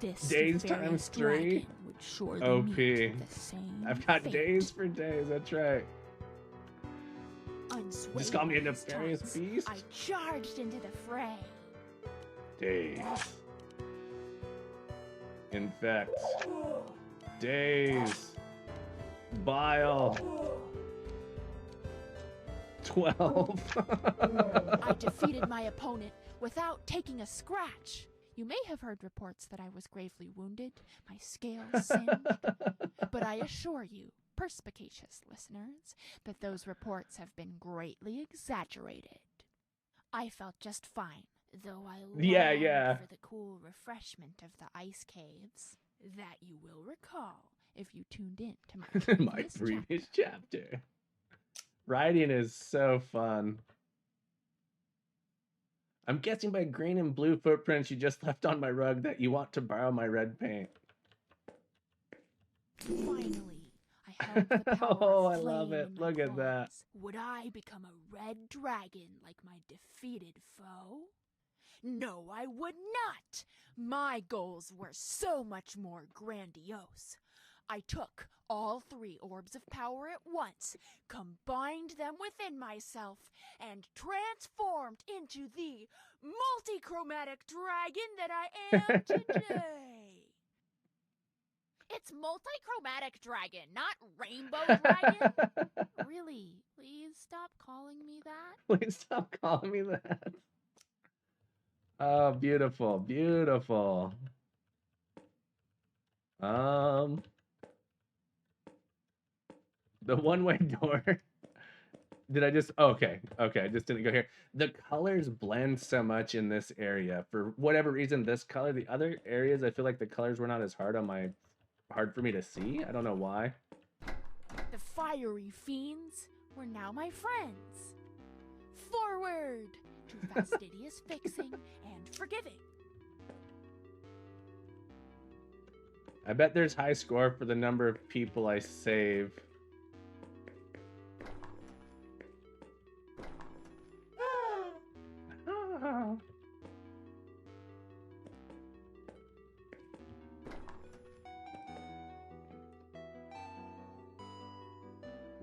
This Days nefarious times 3? dragon would surely OP. meet the same I've got fate. days for days, that's right. Unswayed Just call me a by his nefarious taunts, beast? I charged into the fray. Days. Infect. Days. Bile. 12. I defeated my opponent without taking a scratch. You may have heard reports that I was gravely wounded, my scales singed, but I assure you, perspicacious listeners, that those reports have been greatly exaggerated. I felt just fine, though I longed Yeah. for the cool refreshment of the ice caves. That you will recall if you tuned in to my previous chapter. Writing is so fun. I'm guessing by green and blue footprints you just left on my rug that you want to borrow my red paint. Finally, I held the power Oh, of I flame love it. in my Look at that. claws. Would I become a red dragon like my defeated foe? No, I would not! My goals were so much more grandiose. I took all 3 orbs of power at once, combined them within myself, and transformed into the multi-chromatic dragon that I am today. It's multi-chromatic dragon, not rainbow dragon. Really, please stop calling me that. Please stop calling me that. Oh, beautiful, beautiful. The one-way door. Did I just... Okay, I just didn't go here. The colors blend so much in this area. For whatever reason, this color, the other areas, I feel like the colors were not as hard for me to see. I don't know why. The fiery fiends were now my friends. Forward to fastidious fixing and forgiving. I bet there's high score for the number of people I save.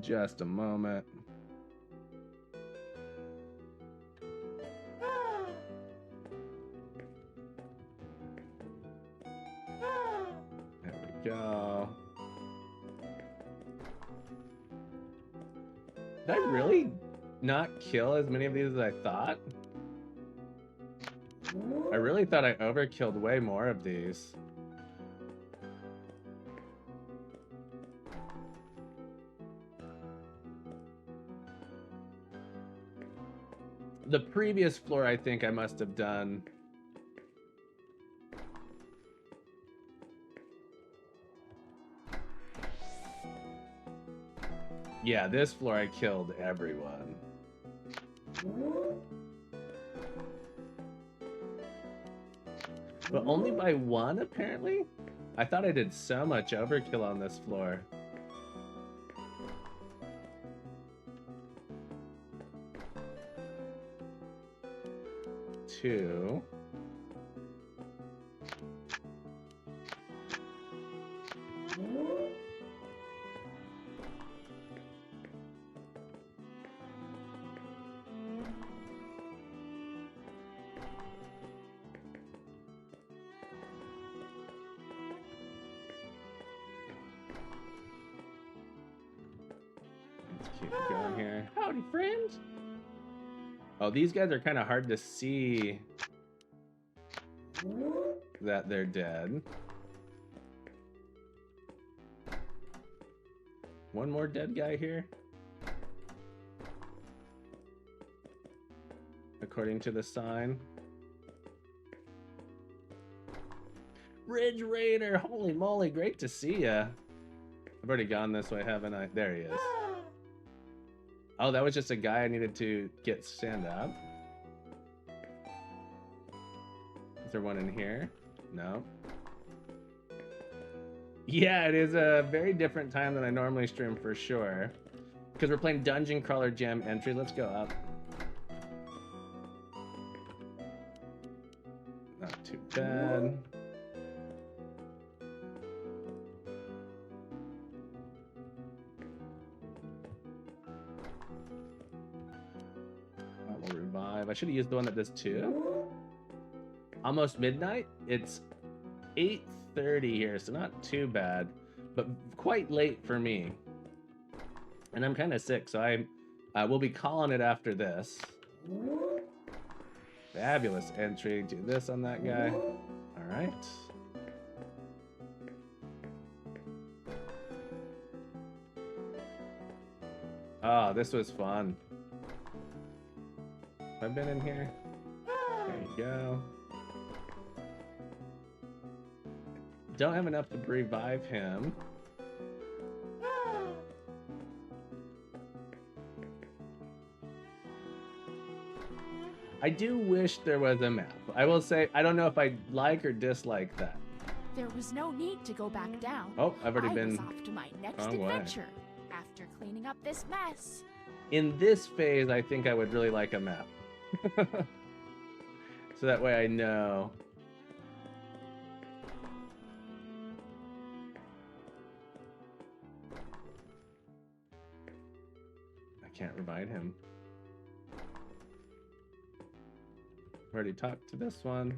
Just a moment. There we go. Did I really not kill as many of these as I thought? I really thought I overkilled way more of these. The previous floor, I think I must have done. Yeah, this floor I killed everyone. But only by 1, apparently? I thought I did so much overkill on this floor. Two. Let's keep going here. Howdy, friend. Oh, these guys are kind of hard to see that they're dead. One more dead guy here. According to the sign. Ridge Raider, holy moly, great to see ya. I've already gone this way, haven't I? There he is. Oh, that was just a guy I needed to get stand up. Is there one in here? No. Yeah, it is a very different time than I normally stream for sure. Because we're playing Dungeon Crawler Gem entry. Let's go up. Not too bad. I will revive. I should have used the one that does 2. Almost midnight. It's 8:30 here, so not too bad, but quite late for me. And I'm kind of sick, so We'll be calling it after this. Fabulous entry. Do this on that guy. All right. Oh, this was fun. Have I been in here? There you go. Don't have enough to revive him. I do wish there was a map. I will say, I don't know if I like or dislike that. There was no need to go back down. Oh, I've already been... I was off to my next adventure after cleaning up this mess. In this phase, I think I would really like a map. So that way I know. I can't remind him. I've already talked to this one.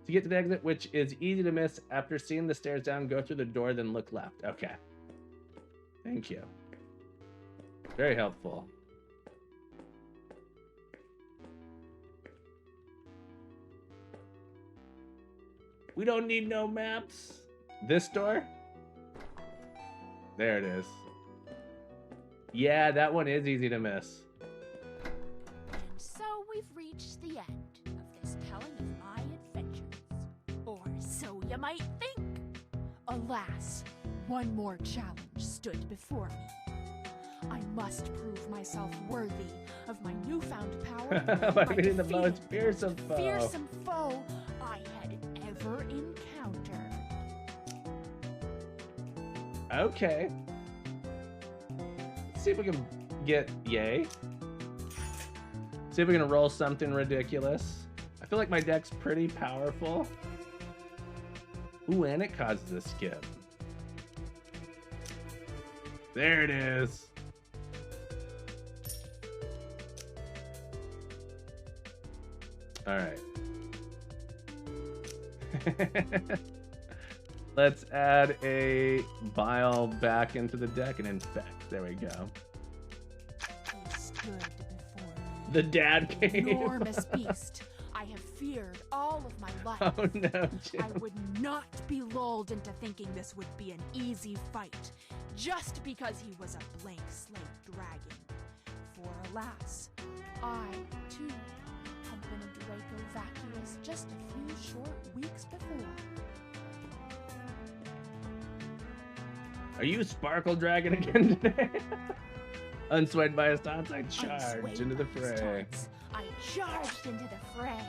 To get to the exit, which is easy to miss, after seeing the stairs down, go through the door, then look left. Okay. Thank you. Very helpful. We don't need no maps. This door? There it is. Yeah, that one is easy to miss. And so we've reached the end of this telling of my adventures. Or so you might think. Alas, one more challenge stood before me. I must prove myself worthy of my newfound power By by being the defeating most fearsome foe. fearsome foe I had ever encountered. Okay. Let's see if we can get yay. See if we can roll something ridiculous. I feel like my deck's pretty powerful. Ooh, and it causes a skip. There it is. All right. Let's add a bile back into the deck and infect. There we go. He stood before me. The dad came. Enormous beast. I have feared all of my life. Oh no, Jim. I would not be lulled into thinking this would be an easy fight, just because he was a blank slate dragon. For alas, I, too, had been a Draco vacuous just a few short weeks before. Are you Sparkle Dragon again today? Unswayed by his taunts, I charged Unswayed into the by his fray. taunts, I charged into the fray.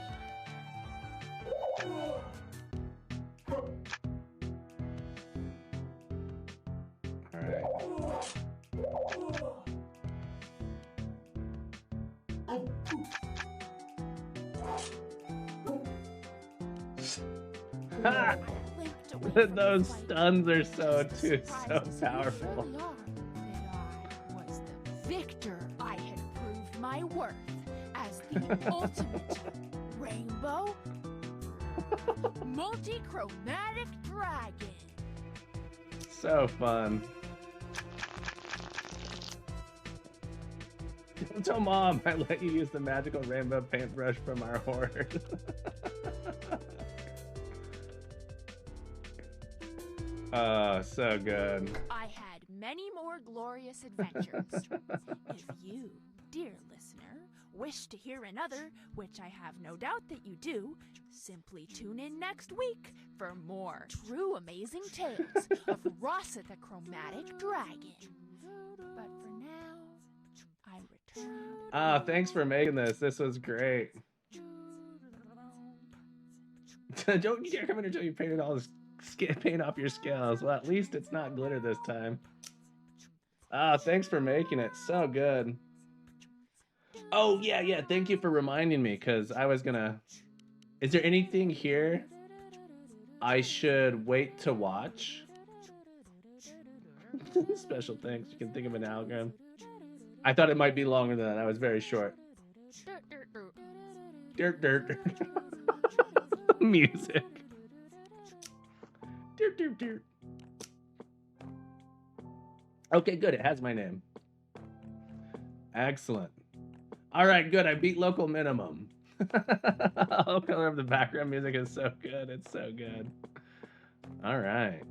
Ha! Those stuns are so powerful. I was the victor. I had proved my worth as the ultimate rainbow multi-chromatic dragon. So fun. Don't tell Mom I let you use the magical rainbow paintbrush from our horde. Oh, so good. I had many more glorious adventures. If you, dear listener, wish to hear another, which I have no doubt that you do, simply tune in next week for more true amazing tales of Rasa the Chromatic Dragon. But for now, I return. Ah, thanks for making this. This was great. Don't you dare come in until you painted all this paint off your scales. Well, at least it's not glitter this time. Ah, thanks for making it. So good. Oh, yeah. Thank you for reminding me, because I was gonna... Is there anything here I should wait to watch? Special thanks. You can think of an algorithm. I thought it might be longer than that. That was very short. Dirt. Music. Okay, good. It has my name. Excellent. All right, good. I beat local minimum. The color of the background music is so good. It's so good. All right.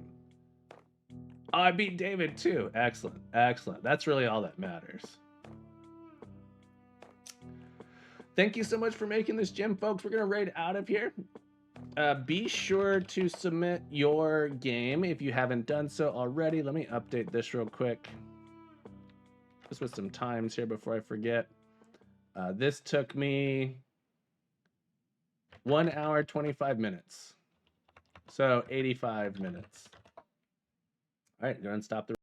Oh, I beat David too. Excellent. Excellent. That's really all that matters. Thank you so much for making this gym, folks. We're going to raid out of here. Be sure to submit your game if you haven't done so already. Let me update this real quick. Just with some times here before I forget. This took me 1 hour, 25 minutes. So 85 minutes. All right, go ahead and stop the